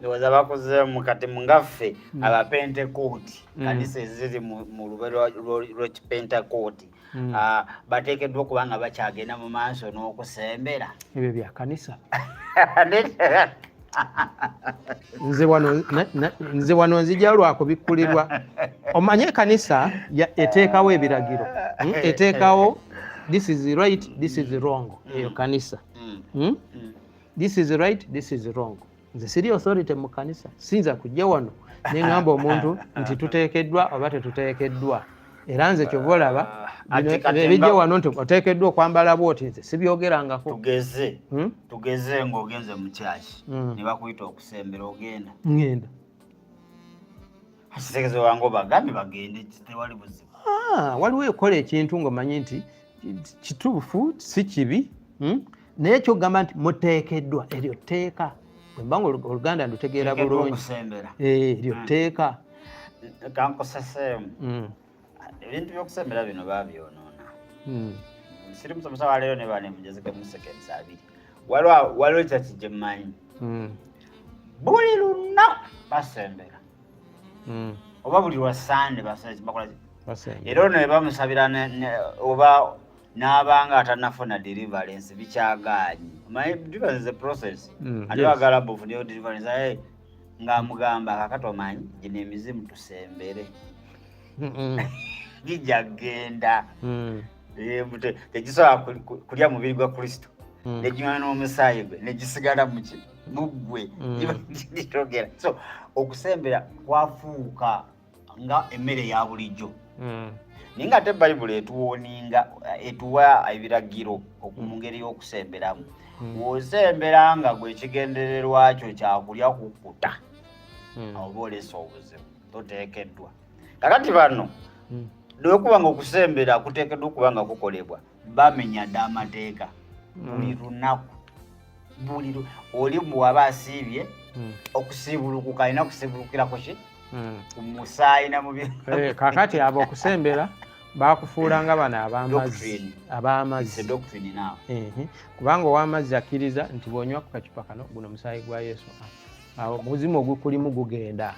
Ndowooza bakoze mukati mungaffe abapentekooti kanisa eziri mu lube lw'ekipentekooti bateekeddwa okuba nga bakyagenda mu maaso n'okusembera. Ebyo bya kanisa. Nze wano nzija lwakubikkulirwa. Omanye kanisa eteekawo ebiragiro. Eteekawo this is right, this is wrong. Eyo kanisa. This is right, this is wrong. Nze siri authority mu kanisa. Sinza kujja wano neŋŋamba omuntu nti tuteekeddwa oba tetuteekeddwa. Era nze kyova olaba ebijja wano nti oteekeddwa okwambala bw'oti, nze sibyogerangako. Tugeze ng'ogenze mu kyaki ne bakuyita okusembera ogenda. Ngenda. Kitegeeza wange obagambe bagende tewali buzibu. Waliwo ekola ekintu ng'omanyi nti kituufu si kibi naye kyogamba nti muteekeddwa eryo tteeka. Mbanga Oluganda ndutegeera bulungi. Eryo tteeka. Kankoseseemu. Ebintu by'okusembera bino babyonoona. Siri musomesa wa leero ne bane mujezeke mu seconds 2. Waliwo kyaki gye mmanyi. Buli lunaku basembera. Oba buli lwa Sande bakola. Era ono ne bamusabira oba n'abanga atanafuna deliverance bikyagaanyi. Deliverance is a process. Ate bagala bufuniyo deliverance ng'amugamba kakati omanyi gino emizimu tusembere. Gijja genda. Tegisobola kulya mubiri gwa Kristo. Neginywa n'omusaayi gwe negisigala mu ggwe. So okusembera kwafuuka nga emmere ya bulijjo. Naye ng'ate Bayibuli etuwa ebiragiro mu ngeri y'okusemberamu. bw'osembera nga gwe kigendererwa kyo kyakulya kukkuta oba olesa obuzibu toteekeddwa. Kakati bano lwekuba nga okusembera kuteekeddwa okuba nga kukolebwa bamenya dda amateeka buli lunaku oli bw'aba asiibye okusiibulukuka alina kusiibulukira ku ki ku musaayi na mu kakati abo okusembera bakufuulanga bano ab'amazzi kubanga ow'amazzi akkiriza nti bw'onywa ku kacupa kano guno musaayi gwa Yesu awo omuzimu ogukulimu gugenda.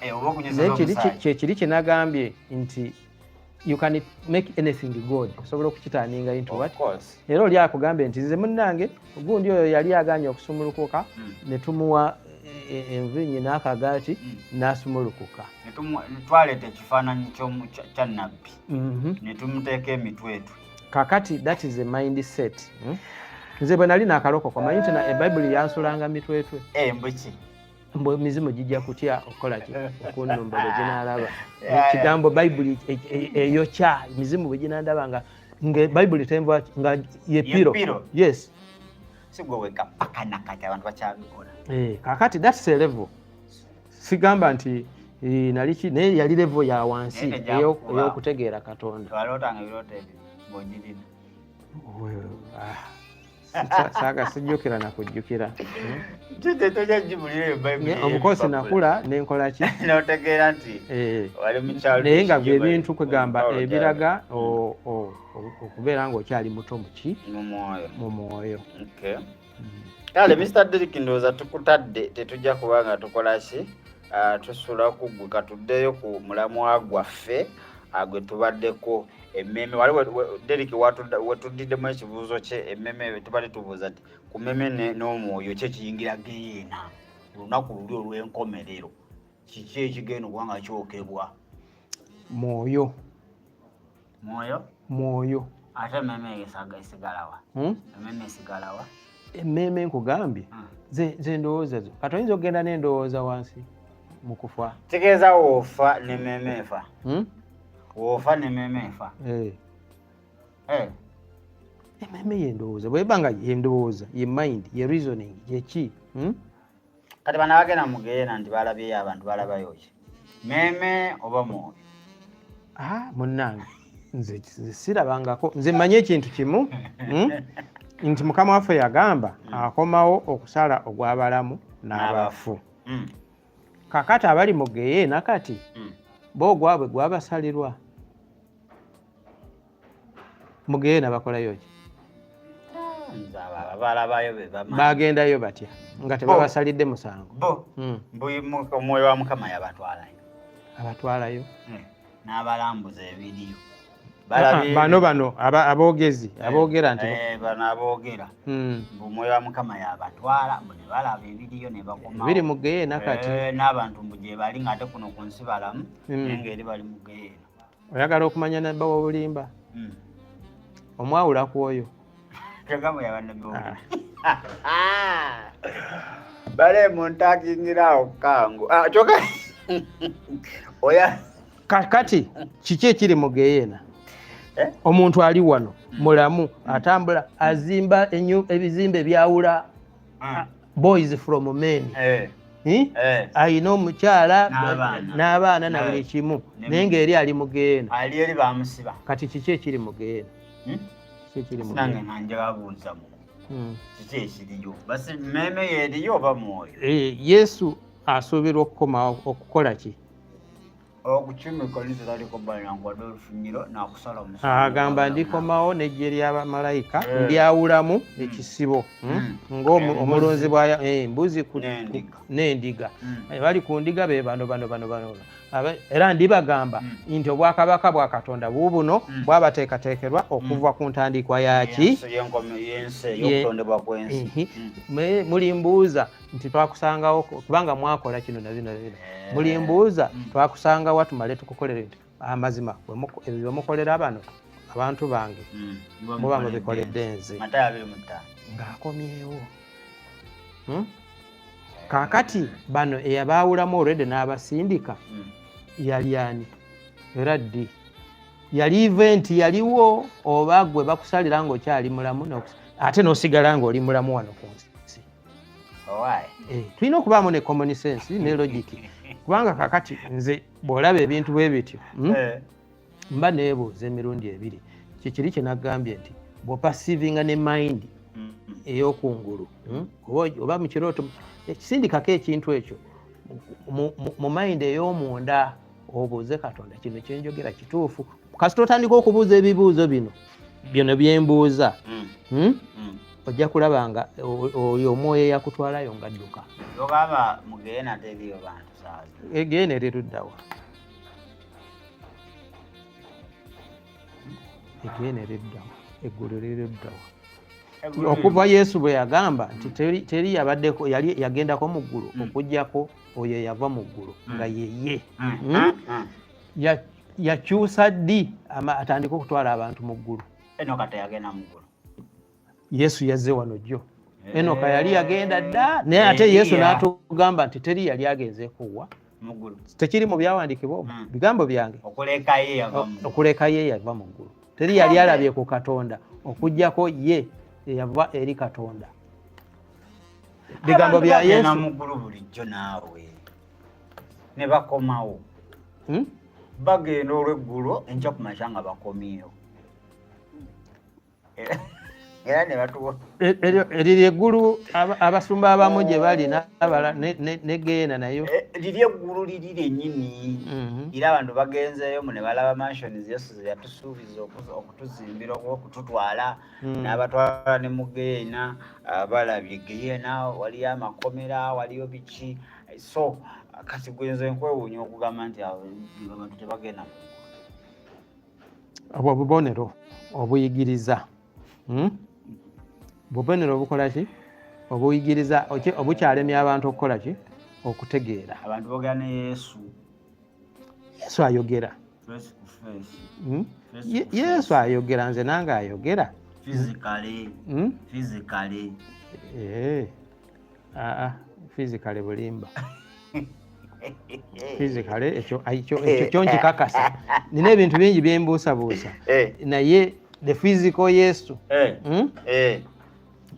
Naye kiri kye nagambye nti you can make anything good, osobola okukitaaninga into what. Era oli akugambye nti nze munnange ogundi oyo yali aganye okusumulukuka ne tumuwa envinyi n'akagaati n'asumulukuka. Twaleeta ekifaananyi kya nnabbi ne tumuteeka emitwetu. Kakati that is a mindset. Nze bwe nali n'akalokoka manyi nti ebayibuli yansulanga mitwetwe. Mbuki mbo mizimu gijja kutya okukola ki okunnumba bwe ginaalaba ekigambo bayibuli eyokya mizimu bwe ginandaba nga bayibuli tenva nga yepiro. Yes, sigwe weka paka nakati abantu bakyabikola. Kakati that's a level. Sigamba nti naliki naye yali level ya wansi ey'okutegeera Katonda. Walotanga birote bonyirira. Saaga sijjukira na kujjukira. Tojajibulire Bayibuli. Omukozi nakula nenkola ki? N'otegeera nti wali mu kyalo. Naye nga by'ebintu kwegamba ebiraga okubeera ng'okyali muto muki? Mu mwoyo. Kale Mr. Derrick ndowooza tukutadde tetujja kuba nga tukola ki? Tusula ku ggwe katuddeyo ku mulamwa gwaffe gwe tubaddeko. Emmeme wali Derrick wetudiddemu ekibuuzo kye emmeme tubadde tubuuza nti ku mmeme n'omwoyo kye kiyingira geena olunaku luli olw'enkomerero kiki ekigenda okuba nga kyokebwa? Mwoyo. Ate emmeme esigalawa? Emmeme esigalawa? Emmeme nkugambye ze ndowooza zo kati oyinza okugenda n'endowooza wansi mu kufa. Tegeeza woofa n'emmeme efa. Wofa n'emmeme efa. Emmeme y'endowooza bw'eba nga y'endowooza ye mind ye reasoning ye ki? Kati bano bagenda mu geena nti balabyeyo abantu balabayo ki? Mmeme oba mwoyo? Munnange nze sirabangako nze mmanyi ekintu kimu nti Mukama waffe yagamba akomawo okusala ogw'abalamu n'abafu. Kakati abali mu geena kati bo gwabwe gwabasalirwa mugeena bakolayo ki? Bagendayo batya nga tebabasalidde musango? Omwoyo wa Mukama yabatwalayo. Abatwalayo n'abalambuza ebiriyo bano aboogezi aboogera nti bano aboogera omwoyo wa Mukama yabatwala ne balaba ebiriyo ne bakomawo biri mu geena kati n'abantu gye bali ng'ate kuno ku nsi balamu naye ng'eri bali mu geena. Oyagala okumanya nabba w'obulimba omwawula ku oyo tegamba yabanabbi bale muntakingirawo kangu kyoka oya kakati kiki ekiri mu geena? Omuntu ali wano mulamu atambula azimba ebizimbe byawula boys from men. Ayina omukyala n'abaana na buli kimu naye ng'eri ali mu geena. Ali eri bamusiba. Kati kiki ekiri mu geena? Nange nanjala buuza kiki ekiriyo? Basi mmeme yeeriyo oba mwoyo? Yesu asuubirwa okukomawo okukola ki? Okukyumika taliko balangwadde olufunyiro n'akusala omusango. Agamba ndikomawo n'eggye ly'abamalayika ndyawulamu ekisibo ng'omulunzi embuzi n'endiga. Bali ku ndiga be bano era ndibagamba nti obwakabaka bwa Katonda buubuno bwabateekateekerwa okuva ku ntandikwa yaki mulimbuuza nti twakusangawo kubanga mwakola kino na bino. Mulimbuuza twakusangawo tumale tukukolere amazima ebyo mukolera bano abantu bange muba mubikoledde nze. Ng'akomyewo. Kakati bano eyabaawulamu olwedde n'abasindika yali ani? Era ddi yali eventi yaliwo oba gwe bakusalira ng'okyali mulamu ate n'osigala ng'oli mulamu wano ku nsi? tulina okubaamu ne common sense ne logic kubanga kakati nze bw'olaba ebintu bwe bityo mba neebuuza emirundi ebiri kikiri kye nagambye nti bw'opasivinga ne mind ey'okungulu oba mu kirooto kisindikako ekintu ekyo mu mind ey'omunda obuuze Katonda kino kyenjogera kituufu kasita otandika okubuuza ebibuuzo bino byembuuza ojja kulaba nga oyo omwoyo yakutwalayo ngadduka ogamba mugeena teriyo bantu saazi egeena eriruddawa egeena eriruddawa eggulu liriruddawa okuva Yesu bwe yagamba nti teri yabaddeko yagendako mu ggulu okuggyako oyo yava mu ggulu nga yeye yakyusa ddi atandika okutwala abantu mu ggulu. Enoka teyagenda mu ggulu. Yesu yazze wano jjo. Enoka yali yagenda dda naye ate Yesu n'atugamba nti teri yali agenze kuwa mu ggulu. Tekiri mu byawandiikibwa bigambo byange. Okuleka ye yava mu ggulu. Teri yali alabye ku Katonda okuggyako ye yava eri Katonda. Bigambo bya Yesu mu ggulu bulijjo naawe ne bakomawo. Bagenda olw'eggulu enkya kumakya nga bakomyewo. Era ne batuwa eriri eggulu abasumba abamu gye bali negeena nayo liri eggulu liri lyennyini era abantu bagenzeeyo ne balaba mansions Yesu ze yatusuubiza okutuzimbira okututwala n'abatwala ne mugeena balabye geena waliyo amakomera waliyo biki so kati gwenze nkwewuunya okugamba nti abantu tebagenda obwo obubonero obuyigiriza bubonero obukola ki obuyigiriza obukyalemya abantu okukola ki okutegeera abantu boogera ne Yesu ayogera Yesu ayogera nze nange ayogera physically bulimba physically ekyo nkikakasa nina ebintu bingi byembuusabuusa naye the physical Yesu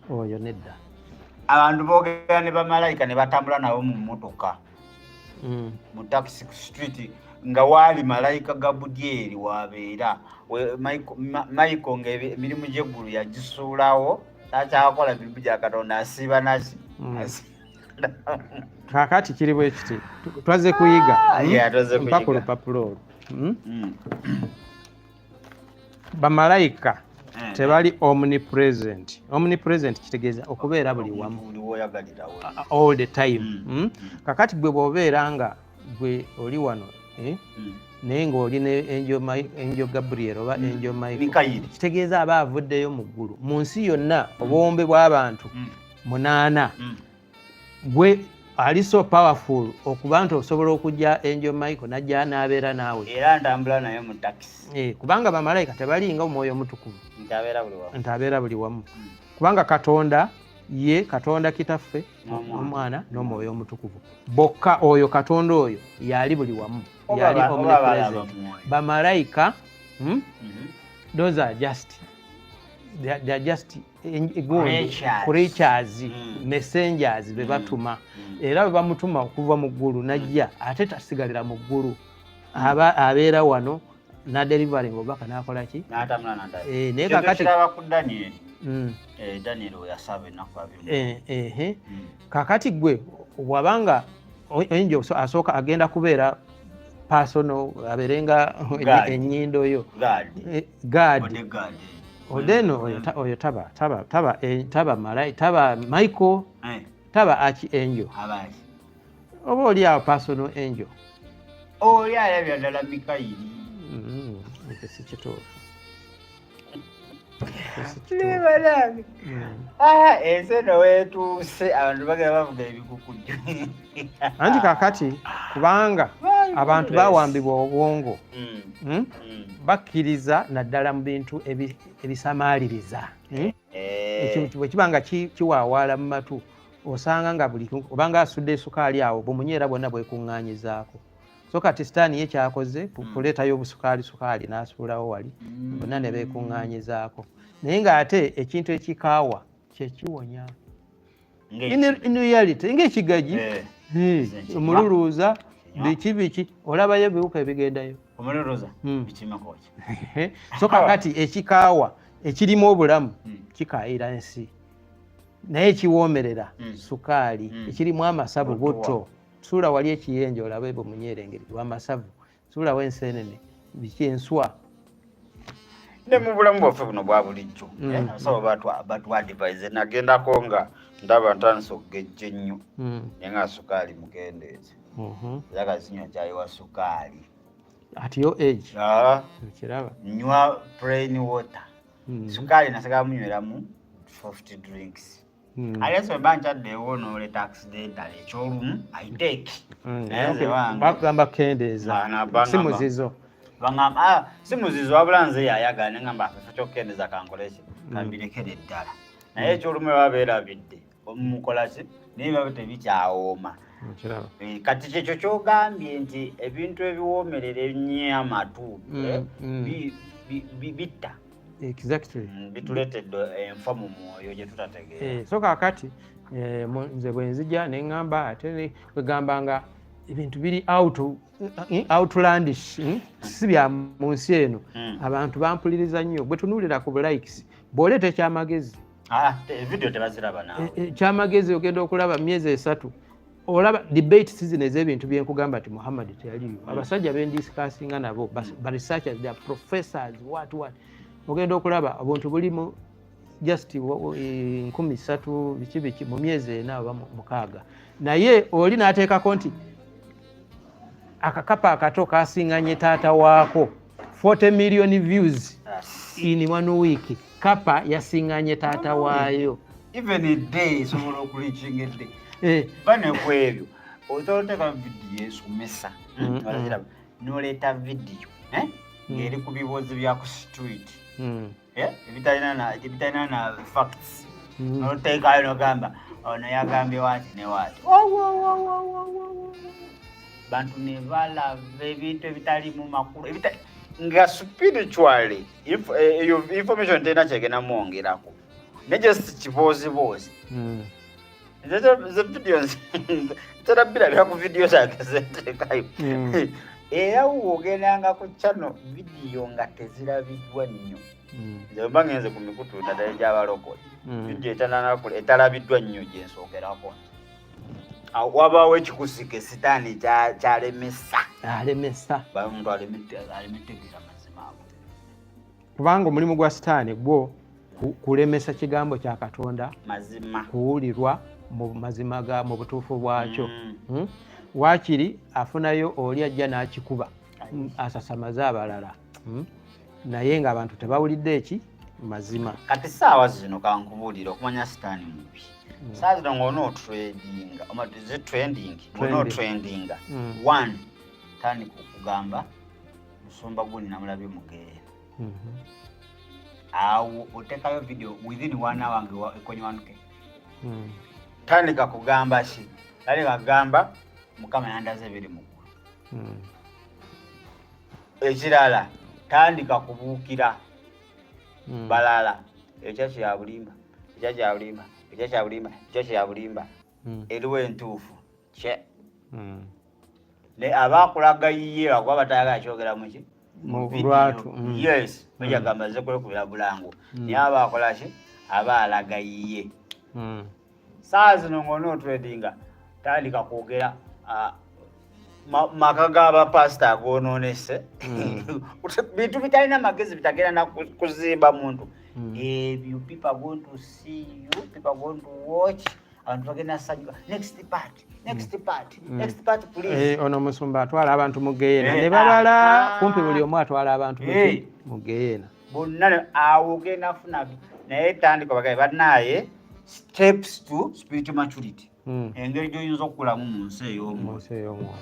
oyo nedda abantu boogera ne bamalayika ne batambula nabo mu mmotoka mu taxi street nga waali malayika Gabudyeri wabeera Michael ng'emirimu gy'eggulu yagisuulawo nakyakola mirimu gya Katonda asiiba naki kakati kiri bwe kiti twaze kuyiga mpaka olupapula olwo bamalayika tebali omnipresent. Omnipresent kitegeeza okubeera buli wamu all the time. Kakati gwe bw'obeera nga gwe oli wano naye ng'oli ne Angel Gabriel oba Angel Michael kitegeeza aba avuddeyo mu ggulu mu nsi yonna obuwombe bw'abantu 8 gwe ali so powerful okuba nti osobola okujja Angel Michael najja n'abeera naawe era ntambula naye mu taxi kubanga bamalayika tebalinga omwoyo omutukuvu nti abeera buli wamu kubanga Katonda ye Katonda kitaffe omwana n'omwoyo omutukuvu bokka oyo Katonda oyo yali buli wamu yali omnipresent. Bamalayika those are just they are just creatures messengers be batuma era bwe bamutuma okuva mu ggulu najja ate tasigalira mu ggulu abeera wano nadelivaring obubaka n'akola ki naye kakati Daniel yasaba ennaku abiri kakati gwe bw'abanga Angel asooka agenda kubeera personal abeerenga ennyindo yo God Odeno oyo taba Michael taba Archangel oba oli awo personal angel oli alabya ddala Mikaili sikituufu ensi eno weetuuse abantu bagenda bavuga ebikukujju anti kakati kubanga abantu bawambibwa obwongo bakkiriza naddala mu bintu ebisamaaliriza bwe kiba nga kiwaawaala mu matu osanga nga buli obanga asudde esukaali awo bumunyera bwonna bwekuŋŋaanyizaako so kati sitaani ye kyakoze kuleetayo obusukaali n'asuulawo wali bonna ne beekuŋŋaanyizaako naye ng'ate ekintu ekikaawa kyekiwonya in reality ng'ekigaji omululuuza biki olabayo ebiwuka ebigendayo omululuuza bikimakoki so kakati ekikaawa ekirimu obulamu kikaayira ensi naye ekiwoomerera sukaali ekirimu amasavu butto suula wali ekiyenje olabe bwe munyeerengeri amasavu suulawo enseenene biki enswa ne mu bulamu bwaffe buno bwa bulijjo asaba batwadivise nagendako nga ndaba ntandise okugejja ennyo naye nga sukaali mukendeeze yaga zinywa caayi wa sukaali at your age kiraba nywa plain water sukaali nasagala munyweramu soft drinks aleso bankyaddeewo n'oleta accidental ekyolumu aiteeki bagamba kendeeza si muzizo bangamba si muzizo wabula nze yayaga ne ngamba afefe kyokkendeeza kankoleki kambirekere ddala naye ekyolumu babeerabidde omukolaki naye baba tebikyawooma kati kyekyo kyogambye nti ebintu ebiwoomerera ennyo amatu bitta bituleetedde enfa mu mwoyo gye tutategeera so kaakati nze bwe nzija ne ŋŋamba ate wegamba nga ebintu biri outlandish si bya mu nsi eno abantu bampuliriza nnyo bwe tunuulira ku bulikes bw'oleeta ekyamagezi vidiyo tebaziraba nawe ekyamagezi ogenda okulaba myezi 3 olaba debate season ez'ebintu byenkugamba nti Muhammad teyaliyo abasajja bendisikasinga nabo ba researchers they are professors what ogenda okulaba obuntu bulimu just 13 biki mu myezi 4 oba 6 naye oli n'ateekako nti akakapa akato kasinganye taata waako 40 million views in 1 week kapa yasinganye taata waayo even a day sobola okulichinga edde bane kwebyo otoloteka vidiyo esomesa noleeta vidiyo ng'eri ku bibuuzi bya ku street ebitalina na facts noteekayo nogamba ono yagambye waati ne waati bantu ne balaba ebintu ebitalimu makulu nga spiritually eyo information tena kyegenda mwongerako ne just kiboozibozi ze videos terabira ku video zake zenteekayo era wogendanga ku channel video nga tezirabiddwa nnyo nze mba ngenze ku mikutu naddala egy'abalokole video etalabiddwa nnyo gyensookerako wabaawo ekikusike sitaani kyalemesa omuntu alemetegeera mazima ago kubanga omulimu gwa sitaani gwo kulemesa kigambo kya Katonda mazima kuwulirwa mu mazima mu butuufu bwakyo waakiri afunayo oli ajja n'akikuba asasamaza abalala naye ng'abantu tebawulidde eki mazima kati saawa zino kankubuulira okumanya sitaani mubi saa zino ng'onootredinga onootrendinga one tandika okugamba musumba guni namulabye mugeera awo otekayo video within 1 hour nga ekonywanuke tandika kugamba ki tandika kugamba mukama yandaze biri mukulu ekirala tandika kubuukira balala ekyabulimba eriwo entuufu kye abakulaga yiye bakuba batayagala kyogera muki yes bajagamba ze kwekubira bulango naye abakolaki abaalaga yiye saa zino ng'onootredinga tandika kwogera maka g'abapasita agoononese bintu bitalina magezi bitagenda nakuzimba muntu ebyo people are going to see you, people are going to watch abantu bagenda sanyuka next part please ono musumba atwala abantu mu geyeena ne babala kumpi buli omu atwala abantu mu geyeena bonna awo ogenda afuna naye tandika bagaye banaye steps to spiritual maturity engeri gy'oyinza okukulamu mu nsi ey'omwoyo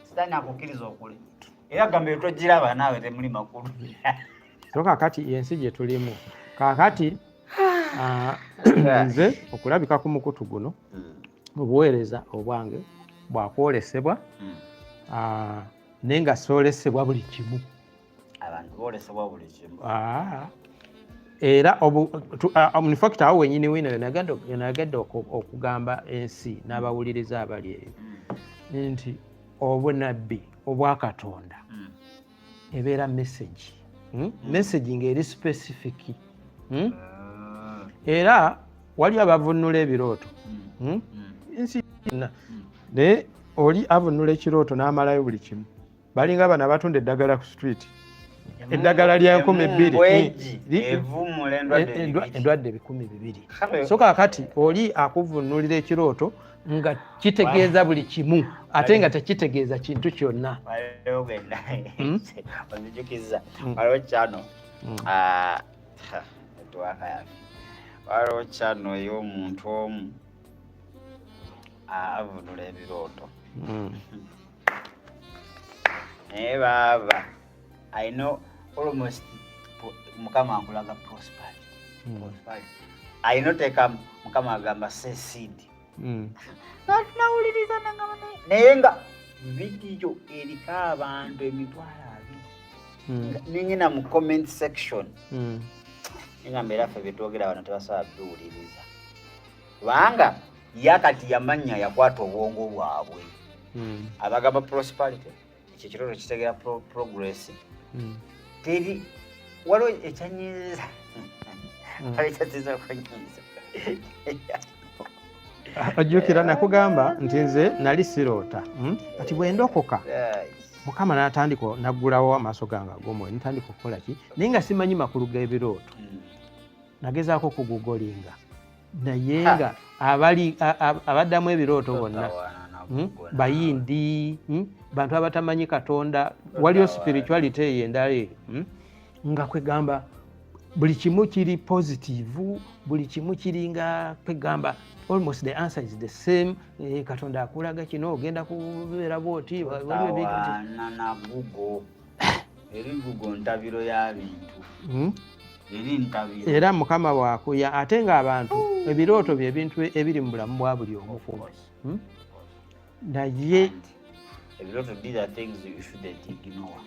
sitaani akukkiriza okule era gambe tojiraba naawe temuli makulu so kakati yensi gye tulimu kakati nze okulabika ku mukutu guno obuweereza obwange bwakwolesebwa naye nga soolesebwa buli kimu abantu boolesebwa buli kimu era in fact awo wenyini wino yenagadde okugamba ensi n'abawuliriza abali eyo nti obunabbi obwa Katonda ebeera message message ng'eri specific era wali abavunula ebirooto ensi yonna naye oli avunula ekirooto n'amalayo buli kimu balinga bano abatunda eddagala ku street eddagala lya 2,000 endwadde 2,000 so kaakati oli akuvunulira ekirooto nga kitegeeza buli kimu ate nga tekitegeeza kintu kyonna. Onzijukiza waliwo kyano waliwo kyano ey'omuntu omu avunula ebirooto naye baaba I know almost mukama akulaga prosperity. I know teka mukama agamba say seed. Nawuliriza naye nga vidiyo eriko abantu emitwalo abiri nengena mu comment section engamba era ffe byetwogera wano tebasobola biwuliriza kubanga yakati yamanya yakwata obwongo bwabwe abagamba prosperity ekyo kirooto kitegeera progress teri waliwo ekyanyiza ojjukira nakugamba nti nze nali siroota kati bwe ndokoka mukama n'atandika naggulawo amaaso gange ag'omwoyo ntandika okukola ki naye nga simanyi makulu g'ebirooto nagezaako okugugolinga naye nga abaddamu ebirooto bonna bayindi bantu abatamanyi Katonda waliyo spirituality eyo endala nga kwegamba buli kimu kiri positive buli kimu kiri nga kwegamba almost the answer is the same Katonda akulaga kino ogenda kubeera bwoti na Google eri Google ntabiro ya bintu era mukama waakuya ate nga abantu ebirooto bye bintu ebiri mu bulamu bwa buli omu naye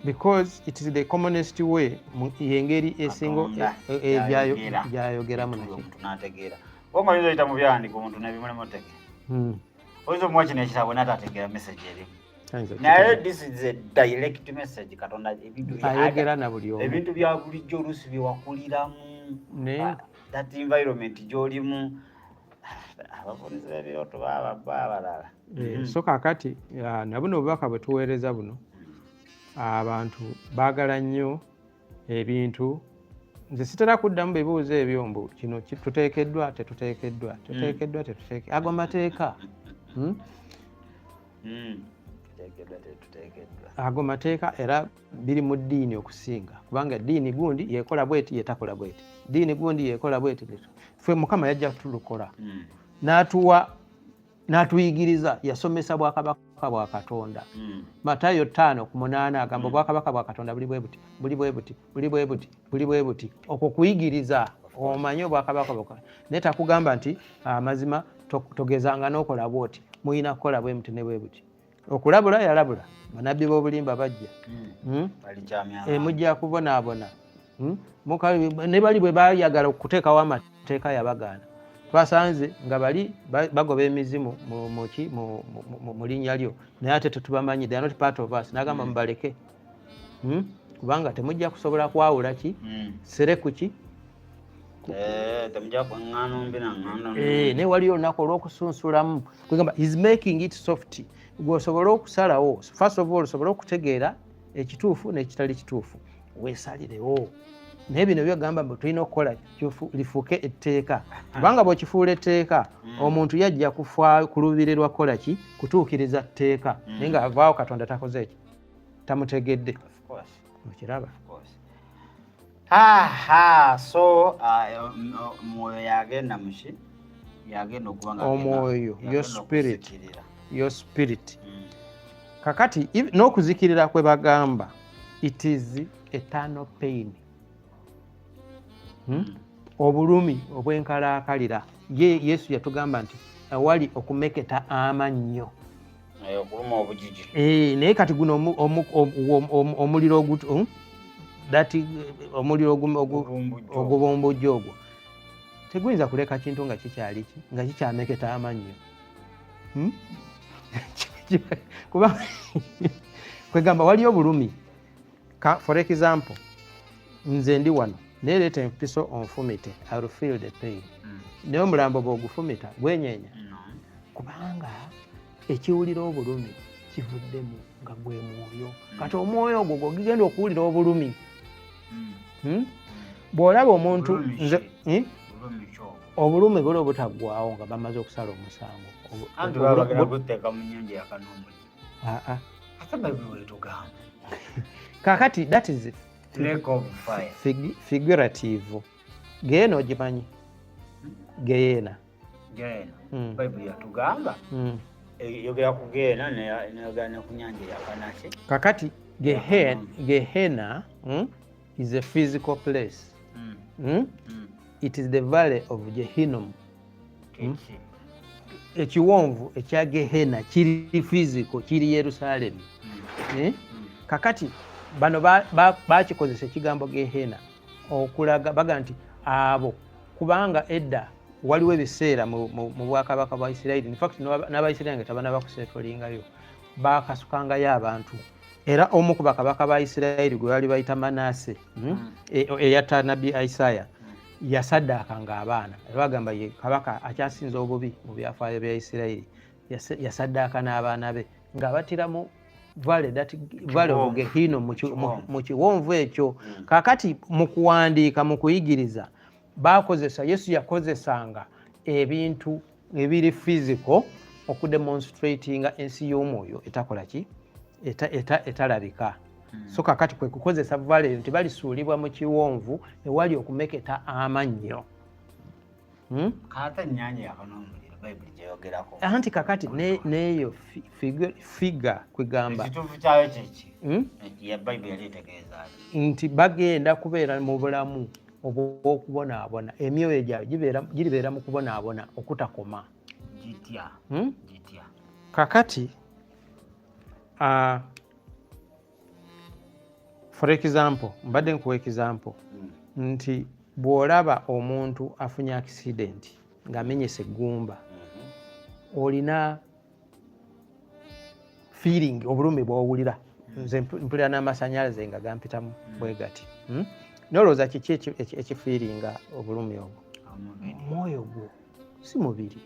because it is the commonest way yengeri esingo byayogeramu nategeera omalizo ita mu byandiko omuntu nebimulemu otege oyinza omuwa kino ekitabo n'atategeera message erimu naye this is a direct message Katonda ayogera na buli omu ebintu bya bulijjo oluusi byewakuliramu that environment gy'olimu abavuniza ebirooto baabalala so kaakati nabuno obubaka bwe tuweereza buno abantu baagala nnyo ebintu nze sitera kuddamu bibuuzo ebyo mbu kino tuteekeddwa tetuteekeddwa ago mateeka ago mateeka era biri mu ddiini okusinga kubanga ddiini gundi yekola bweti yetakola bweti ddiini gundi yekola bweti ffe mukama yajja kutulukola n'atuyigiriza yasomesa bwakabaka bwa Katonda Matayo 5:8 agamba bwakabaka bwa Katonda buli bwe buti okwo kuyigiriza omanye obwakabaka bwa naye takugamba nti amazima togezanga n'okola bwoti muyina kukola bwe muti ne bwe buti okulabula yalabula banabbi b'obulimba bajja mujja kubonaabona ne bali bwe bayagala okuteekawo amateeka yabagaana twasanze nga bali bagoba emizimu mu linnya lyo naye ate tetubamanyi they are not part of us n'agamba mubaleke kubanga temujja kusobola kwawula ki sereku ki naye waliyo olunaku olw'okusunsulamu kwegamba is making it soft gweosobola okusalawo first of all osobola okutegeera ekituufu n'ekitali kituufu weesalirewo naye bino byogamba mbu tulina okukola lifuuke etteeka kubanga bw'okifuula etteeka omuntu yajja kulubirirwa kukola ki kutuukiriza tteeka naye nga avaawo Katonda takoze eki tamutegedde okiraba so mwoyo yagenda muki yagenda okubanga omwoyo your spirit kakati n'okuzikirira kwe bagamba it is eternal pain obulumi obwenkalaakalira Yesu yatugamba nti awali okumeketa amannyo okuluma obujiji naye kati guno omuliro omuliro ogubumbujja ogwo teguyinza kuleka kintu nga kikyali nga kikyameketa amannyo kuba kwegamba waliyo bulumi for example nze ndi wano nereeta empiso onfumite I will feel the pain naye omulambo bw'ogufumita gwenyeenya kubanga ekiwulira obulumi kivuddemu nga gwe mwoyo kati omwoyo ogwo gogigenda okuwulira obulumi bw'olaba omuntu obulumi buli obutaggwawo nga bamaze okusala omusango kakati that is figurative geena ogimanyi geena Bible yatugamba yogera ku geena ne ku nyanja yakanaki kakati Gehenna is a physical place. It is the valley of Gehinnom. Ekiwonvu ekya Gehenna kiri physical kiri Yerusalemu. Kakati bano bakikozesa ekigambo Gehenna okulaga baga nti abo kubanga edda waliwo ebiseera mu bwakabaka bwa Isirayiri. In fact n'Abayisirayiri nga tabana bakuseetolingayo bakasukangayo abantu. Era omu ku bakabaka ba Isirayiri gwe bali bayita Manase eyatta nabbi Isaya yasaddaakanga abaana. Bagamba ye kabaka akyasinza obubi mu byafaayo bya Isirayiri. Yasaddaaka n'abaana be ng'abatira mu vale of Gehinnom mu kiwonvu ekyo. Kakati mu kuwandiika mu kuyigiriza bakozesa Yesu yakozesanga ebintu ebiri physical okudemonstratinga ensi y'omwoyo etakola ki etalabika. So kakati kwe kukozesa vale nti balisuulibwa mu kiwonvu ewali okumeketa amannyo. Kata nyanja yakan'omuliro Bible gyeyogerako. Anti kakati neyo figa kwegamba ekituufu kyayo kyeki ya Bible yali etegeeza nti bagenda kubeera mu bulamu obw'okubonaabona emyoyo gyabwe giribeera mu kubonaabona okutakoma gitya. Kakati for example mbadde nkuwa example nti bw'olaba omuntu afunye accident ng'amenyese eggumba olina feeling obulumi bw'owulira. Nze mpulira n'amasannyalaze nga gampitamu bwe gati. Nolowooza kiki ekifiiringa obulumi obwo? Omwoyo gwo si mubiri.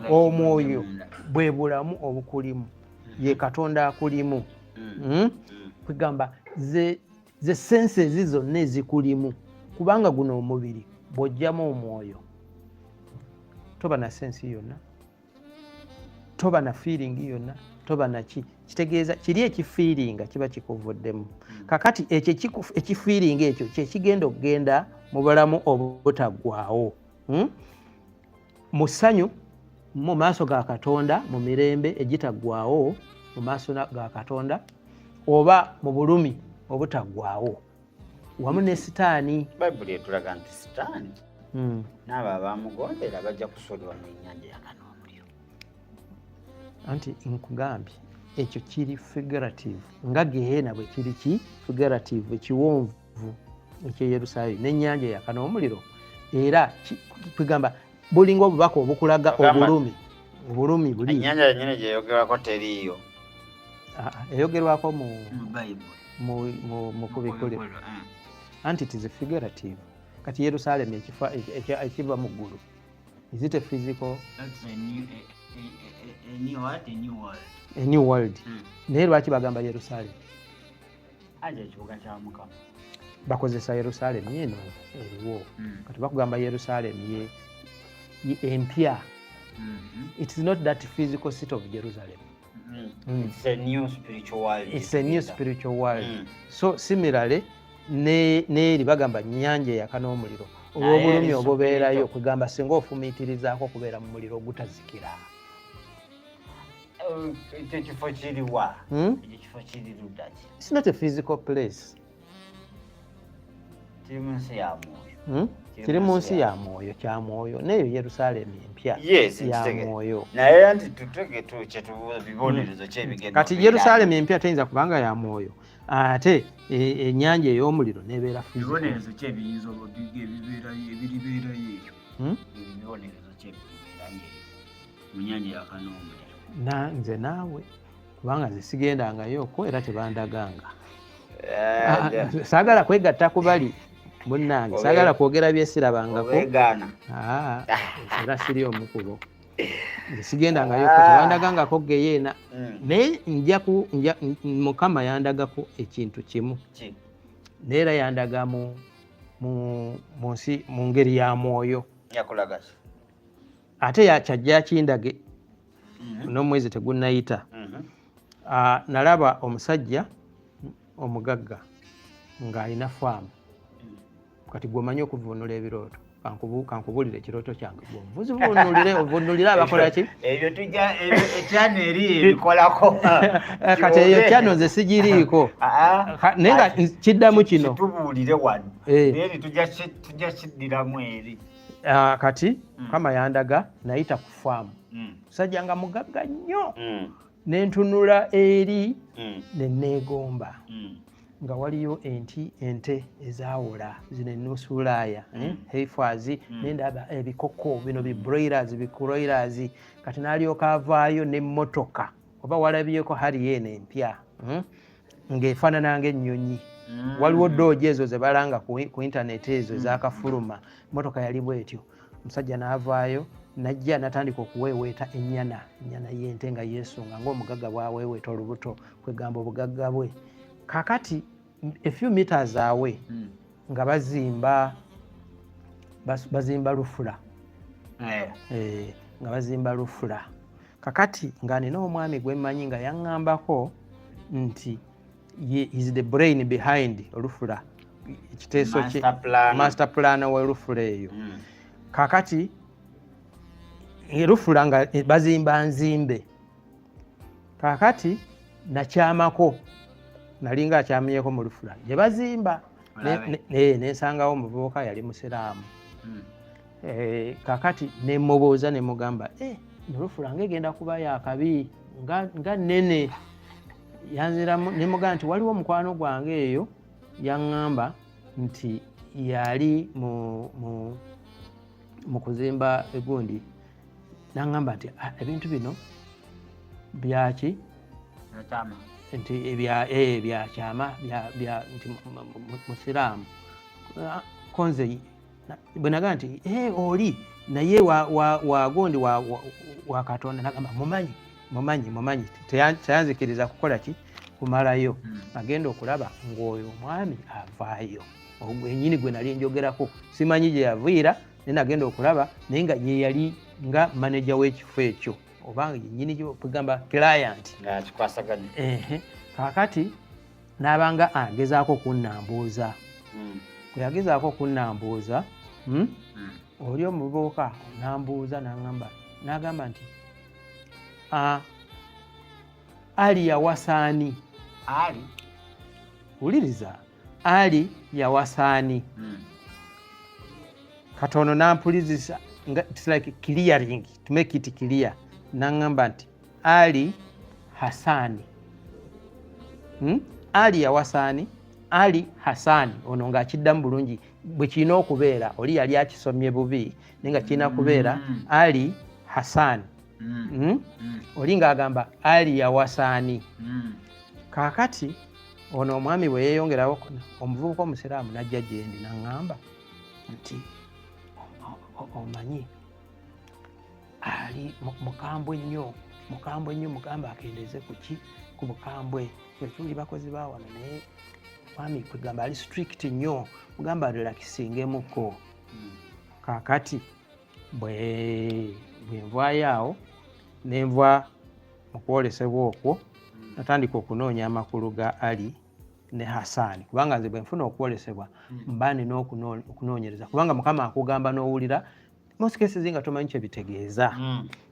Omwoyo bwe bulamu obukulimu ye Katonda akulimu. Kwegamba ze senses zonna ezikulimu kubanga guno omubiri bw'ojjamu omwoyo toba na sensi yonna, toba na feeling yonna, toba na kitegeeza kiri ekifiiringa kiba kikuvuddemu. Kakati ekyo ekifiiringa ekyo kyekigenda okugenda mu bulamu obutaggwaawo mu ssanyu mu maaso ga Katonda, mu mirembe egitaggwaawo mu maaso ga Katonda, oba mu bulumi obutaggwaawo wamu ne Sitaani. Bible etulaga nti Sitaani n'abo abamugondera bajja kusuulibwa mu nnyanja y'akan'omuliro. Anti nkugambye ekyo kiri figurative nga Gehenna bwe kiri ki figurative ekiwonvu ekye Yerusaalemi n'ennyanja y'akan'omuliro. Era kwegamba bulinga obubaka obukulaga obulumi buli. Ennyanja yennyini gyeyogerwako teriiyo. Eyogerwako mu Bible mu kubikuli. Anti it is figurative. Kati Yerusaalemi ekiva mu ggulu. Is it a physical? That's a new world. Naye lwaki bagamba Yerusaalemi? Aje ekibuga kya Mukama. Bakozesa Yerusaalemi eno eriwo. Kati bakugamba Yerusaalemi empya. It is not that physical city of Jerusalem. It's a new spiritual world. It's a new spiritual world. So similarly neeri bagamba nnyanja y'akan'omuliro olw'obulumi obubeerayo kugamba singa ofumiitirizaako okubeera mu muliro ogutazikira. Ekifo kiriwa? Ekifo kiri ludda ki? It's not a physical place. kiri mu nsi ya mwoyo. Kiri mu nsi ya mwoyo, kya mwoyo neyo Yerusaalemi empya ya mwoyo. Naye nti tutege kyetubuuza bibonerezo ki ebigenda. Kati Yerusaalemi empya teyinza kubanga ya mwoyo, ate ennyanja ey'omuliro nebeera bibonerezo ki ebiyinza ebiribeerayo eyo. Ebibonerezo ki ebibeerayo mu nnyanja yakana omuliro. Nze naawe kubanga nze sigendangayoko era tebandaganga. Saagala kwegatta ku bali munnange, saagala kwogera byesirabangako. Era siri omukubo. Nze sigendangayoko tebandagangako geyeena. Naye Mukama yandagako ekintu kimu. Neera yandaga mu ngeri ya mwoyo. Ate kyajja kindage n'omwezi tegunnayita. Nalaba omusajja omugagga ng'alina faamu. Kati gw'omanyi okuvvuunula ebirooto. Kankubuulire ekirooto kyange ovvuunulire abakola ki? Ebyo tujja ekyano eri ebikolako. Kati eyo kyano nze sigiriiko. Naye nga kiddamu kino. Tubuulire wano. Naye tujja kiddiramu eri. Kati Mukama yandaga nayita ku faamu. Musajja nga mugagga nnyo. Nentunula eri neneegomba nga waliyo ente ezaawola zino ennusuulaaya heifazi nendaba ebikoko bino bikuroilers. Kati n'alyoka avaayo n'emmotoka oba walabyeko hali eno empya ng'efaanana ng'ennyonyi. Waliwo doogi ezo ze balanga ku intaneti ezo ezakafuluma. Emmotoka yali bwetyo. Omusajja n'avaayo najja natandika okuweeweeta ennyana y'ente nga yeesunga ng'omugagga bw'aweeweeta olubuto kwegamba obugagga bwe. Kakati a few meters awe nga bazimba lufula. Nga bazimba lufula. Kakati nga nina omwami gwe mmanyi nga yaŋŋambako nti is the brain behind olufula. Ekiteeso kye master plan w'olufula eyo. Kakati erufula nga bazimba nzimbe. Kakati nakyamako nalinga akyamyeko mu lufula gye bazimba. Nensangawo omuvubuka yali musiraamu. Kakati nemubuuza nemugamba olufula ng'egenda kuba yakabi nga nnene. Yanziramu nemugamba nti waliwo omukwano gwange eyo yaŋŋamba nti yali mu kuzimba egundi. Naŋŋamba nti ebintu bino byaki nti byakyama nti musiraamu. Konze bwe nagamba nti oli naye wagundi wa Katonda. Nagamba mumanyi teyanzikiriza kukola ki kumalayo. Agenda okulaba ng'oyo omwami avaayo. Ennyini gwe nali njogerako simanyi gye yaviira naye nagenda okulaba naye nga ye yali nga manager w'ekifo ekyo oba yennyini kugamba client. Kakati n'abanga agezaako kunnambuuza. Bwe yagezaako okunnambuuza oli omuvubuka nambuuza n'agamba nti Ali yawasaani. Wuliriza, Ali yawasaani. Katono nampulizisa it's like clearing to make it clear. Naŋŋamba nti Ali Hasani. Ali yawasaani, Ali Hasani. Ono ng'akiddamu bulungi bwe kirina okubeera. Oli yali akisomye bubi naye nga kirina kubeera Ali Hasani. Oli ng'agamba Ali yawasaani. Kakati ono omwami bwe yeeyongerawo omuvubuka omusiraamu najja gye ndi n'aŋŋamba nti omanyi ali mukambwe nnyo mugamba akendeeze ku bukambwe. Tuli bakozi ba wano naye mwami kwegamba ali strict nnyo mugamba relaxingemuko. Kakati bwe nvaayo awo nenva mu kwolesebwa okwo natandika okunoonya amakulu ga Ali ne Hasani kubanga nze bwe nfuna okwolesebwa mba nina okunoonyereza kubanga Mukama akugamba n'owulira most cases nga tomanyi kye bitegeeza.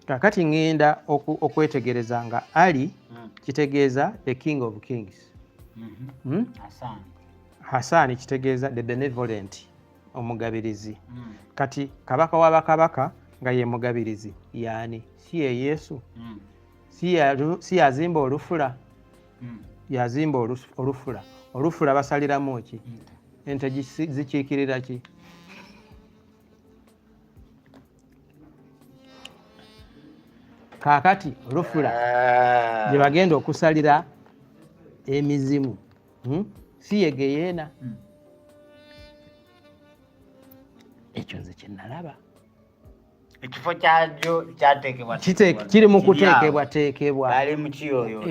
Kakati ngenda okwetegereza nga Ali kitegeeza the king of kings. Hasani kitegeeza the benevolent, omugabirizi. Kati kabaka w'abakabaka nga ye mugabirizi yani si ye Yesu, si yazimba olufula, yazimba olufula. Olufula basaliramu ki? Ente zikiikirira ki? Kaakati olufula gye bagenda okusalira emizimu si yegeyeena. Ekyo nze kye nalaba. Ekifo kyakyo kyateekebwa kiri mu kuteekebwateekebwa. Bali mu kiyoyo.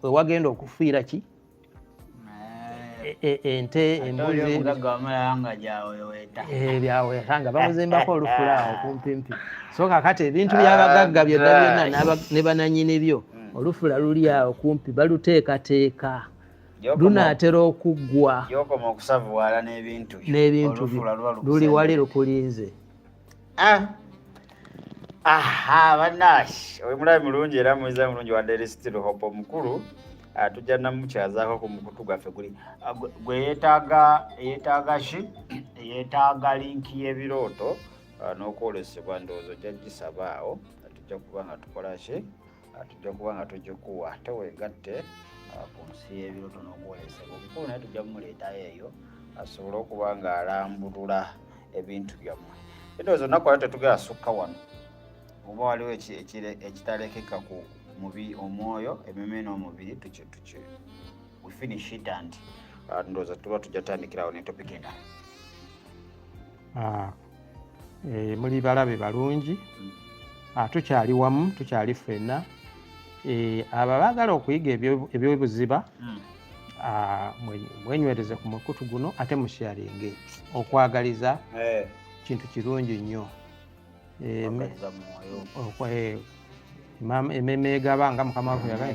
Wagenda okufiira ki? Ente, embuzi, byaweta nga bamuzimbako olufula awo kumpimpi. So kakati ebintu by'abagagga byonna byonna ne bananyini byo olufula luli awo kumpi baluteekateeka lunaatera okuggwa gyokoma okusavuwala n'ebintu luli wali lukulinze. Bannange omulabi mulungi era muyiza mulungi wa Daily Still Hope omukulu tujja namukyazaako ku mukutu gwaffe guli gwe yeetaaga ki? Yeetaaga linki y'ebirooto n'okwolesebwa ndowooza ojja gisaba awo tujja kuba nga tukola ki? Tujja kuba nga tugikuwa teweegatte ku nsi y'ebirooto n'okwolesebwa. Omukulu naye tujja kumuleetayo eyo asobole okuba nga alambulula ebintu byammwe. Endowooza olunaku lwali tetugenda sukka wano oba waliwo ekitalekeka ku omwoyo emmeeme n'omubiri we finish it and ndowooza tuba tujja tandikirawo ne topic endala. Muli balabe balungi, tukyali wamu, tukyali ffenna. Abo abaagala okuyiga ebyobuziba mwenywereze ku mukutu guno ate musharinge. Okwagaliza kintu kirungi nnyo. Emmeeme egaba nga mukama waffe yagala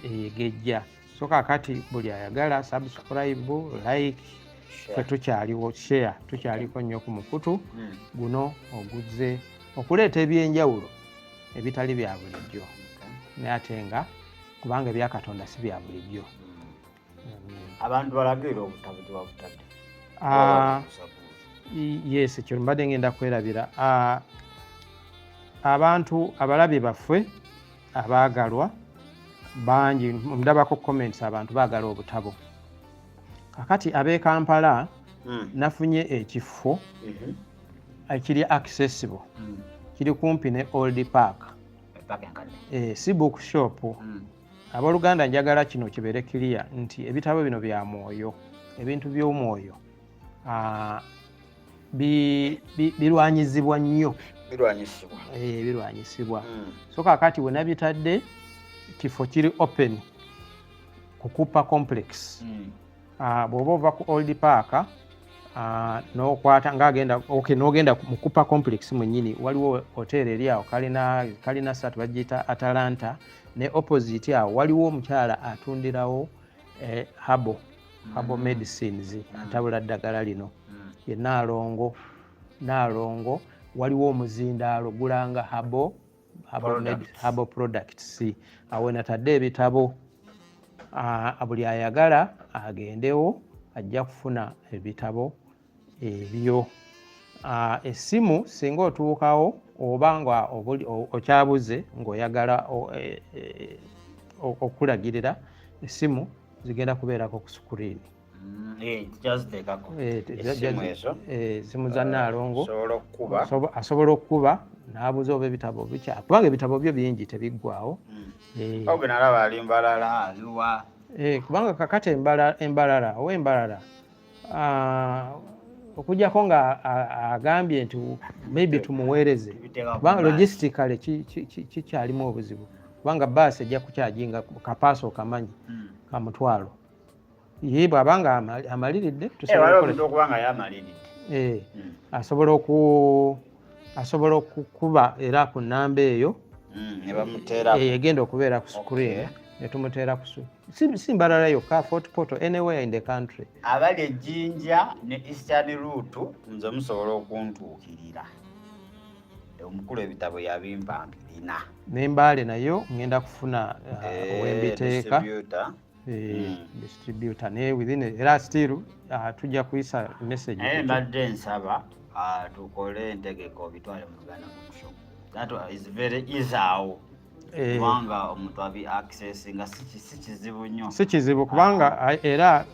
egejja. So kakati buli ayagala subscribe, like, ffe tukyaliwo, share, tukyaliko nnyo ku mukutu guno oguzze okuleeta ebyenjawulo ebitali bya bulijjo naye ate nga kubanga ebya Katonda si bya bulijjo. Abantu balagirira obutabu gye babutadde. Yes, ekyo mbadde ngenda kwerabira. Abantu abalabe baffe abaagalwa bangi ndabako comments abantu baagala obutabo. Kakati ab'e Kampala nafunye ekifo ekiri accessible kiri kumpi ne Old Park. Si bookshop. Abooluganda njagala kino kibeere clear nti ebitabo bino bya mwoyo, ebintu by'omwoyo birwanyizibwa nnyo. Birwanyisibwa. So kakati we nabitadde kifo kiri open ku Cooper Complex. Bw'oba ova ku Old Park n'okwata n'ogenda mu Cooper Complex mwennyini waliwo hotel eri awo kalina ssatu bagiyita Atalanta, ne opposite awo waliwo omukyala atundirawo herbal medicines, atabula ddagala lino ye Naalongo. Waliwo omuzindaalo gulanga herbal products. Awo natadde ebitabo. Buli ayagala agendewo ajja kufuna ebitabo ebyo. Essimu singa otuukawo oba nga okyabuze ng'oyagala okulagirira, essimu zigenda kubeerako ku screen. Essimu za Naalongo asobola okukuba n'abuza oba ebitabo bikya kubanga ebitabo byo bingi tebiggwawo. Kubanga kakati embalala oba embalala okugjako nga agambye nti maybe tumuweereze kubanga logistically kikyalimu obuzibu kubanga baasi ejja kukyajinga kapaasi okamanyi ka mutwalo. Ye bw'abanga amaliridde asobola okukuba era ku nnamba eyo egenda okubeera ku screen ne tumuteera ku si mbalala yokka, Fort Portal, anywhere in the country. Abali Ejjinja ne Eastern Route nze musobola okuntuukirira. Omukulu ebitabo yabimpambirina. N'Embaale nayo ngenda kufuna owembiteeka. distributor ne within era still tujja kuyisa message mbadde nsaba tukole entegeko bitwale mu Uganda Bookshop. That is very easy awo kubanga omuntu abi access nga si kizibu nnyo, si kizibu kubanga era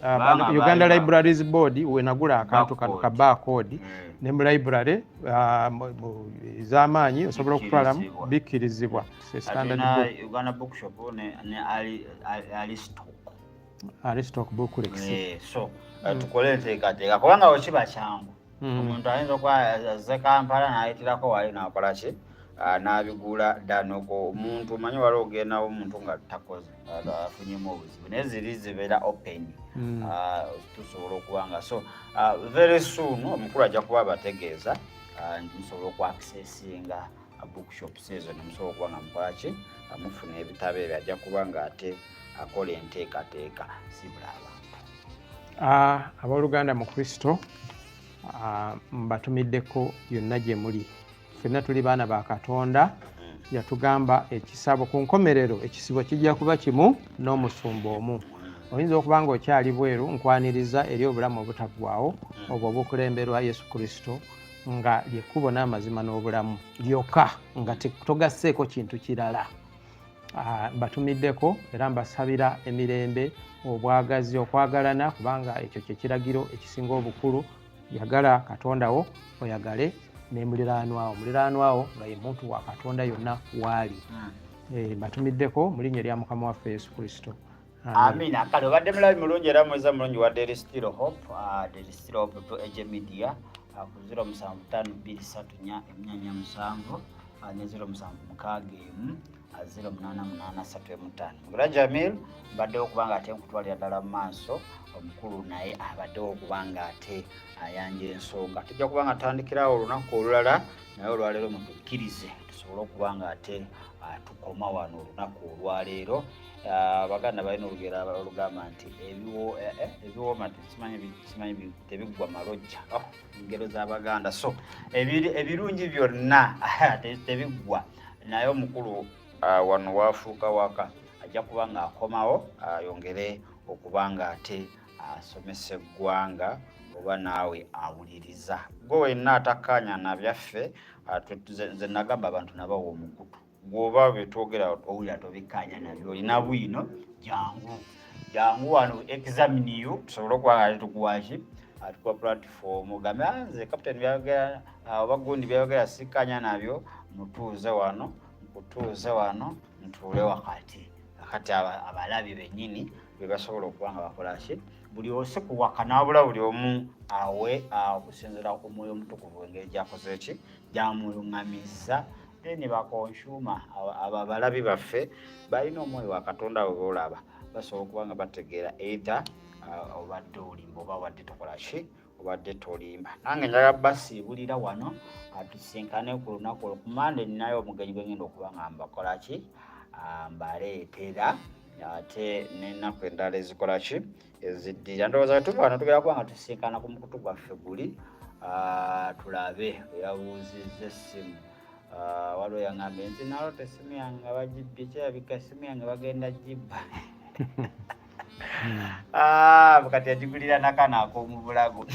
Uganda Libraries Board wenagula akantu kano ka barcode ne mu library z'amaanyi osobola okutwalamu bikkirizibwa standard book. Uganda Bookshop ne Aristoc book lexi. So tukole enteekateeka kubanga wekiba kyangu omuntu ayinza okuba azze Kampala n'ayitirako wali n'akola ki n'abigula ddanogo omuntu omanyi wali ogendawo omuntu nga takoze afunyemu obuzibu naye ziri zibeera open tusobola okuba nga so very soon omukulu ajja kuba abategeeza musobola okwaccessinga bookshops ezo nemusobola okuba nga mukola ki mufuna ebitabo ebyo ajja kuba nga ate akola enteekateeka sibula abantu. Abooluganda mu Kristo mbatumiddeko yonna gye muli, ffenna tuli baana ba Katonda yatugamba ekisabo ku nkomerero ekisibo kijja kuba kimu n'omusumba omu. Oyinza okuba nga okyali bweru nkwaniriza eri obulamu obutaggwaawo obwo obukulemberwa Yesu Kristo nga lyekkubo n'amazima n'obulamu lyokka nga togasseeko kintu kirala. Mbatumiddeko era mbasabira emirembe, obwagazi, okwagalana kubanga ekyo kye kiragiro ekisinga obukulu. Yagala Katondawo oyagale ne muliraanwawo nga ye muntu wa Katonda yonna waali. Mbatumiddeko mu linnya lya Mukama waffe Yesu Kristo. Amina. Kale obadde mulabi mulungi era mweza mulungi wa Daily Still Hope to Age Media ku 07523447 ne 0761 088835. Mugula Jamil mbaddewo kubanga ate nkutwalira ddala mu maaso, omukulu naye abaddewo kubanga ate ayanjira ensonga. Tujja kubanga tandikirawo olunaku olulala naye olwaleero mutukkirize tusobole okubanga ate tukoma wano olunaku olwaleero. Abaganda balina olugero olugamba nti ebiwooma simanyi tebiggwa malojja, engero z'Abaganda. So ebirungi byonna tebiggwa, naye omukulu wano waafuuka waka ajja kuba nga akomawo ayongere okuba nga ate asomesa eggwanga oba naawe awuliriza. Gwe wenna atakkaanya na byaffe nze nagamba abantu nabawa omukutu. Bw'oba byetwogera owulira tobikkaanya nabyo olina bwino jangu wano examine you tusobole okuba nga tukuwaki atukuwa platform ogambe nze kapitaani byayogera oba gundi byayogera sikkaanya nabyo mutuuze wano ntuule wakati kati abalabi bennyini bwe basobola okuba nga bakola ki buli ose kuwaka n'abula buli omu awe okusinziira ku Mwoyo Omutukuvu engeri gyakoze ki gyamuluŋŋamizza. Ne bakonsuma abalabi baffe balina omwoyo wa Katonda we boolaba basobola okuba nga bategeera either obadde olimba oba wadde tokola ki obadde tolimba. Nange njagala basiibulira wano atusinkane ku lunaku olwo. Ku Mande ninayo omugenyi gwe ngenda okuba nga mbakola ki mbaleetera ate n'ennaku endala ezikola ki eziddira. Ndowooza tuva wano tugenda kuba nga tusinkana ku mukutu gwaffe guli tulabe yabuuzizza essimu. Waliwo yaŋŋambye nti naloota essimu yange nga bagibbye, kirabika essimu yange bagenda gibba. Kati yagigulira n'akaana ak'omu Bulago.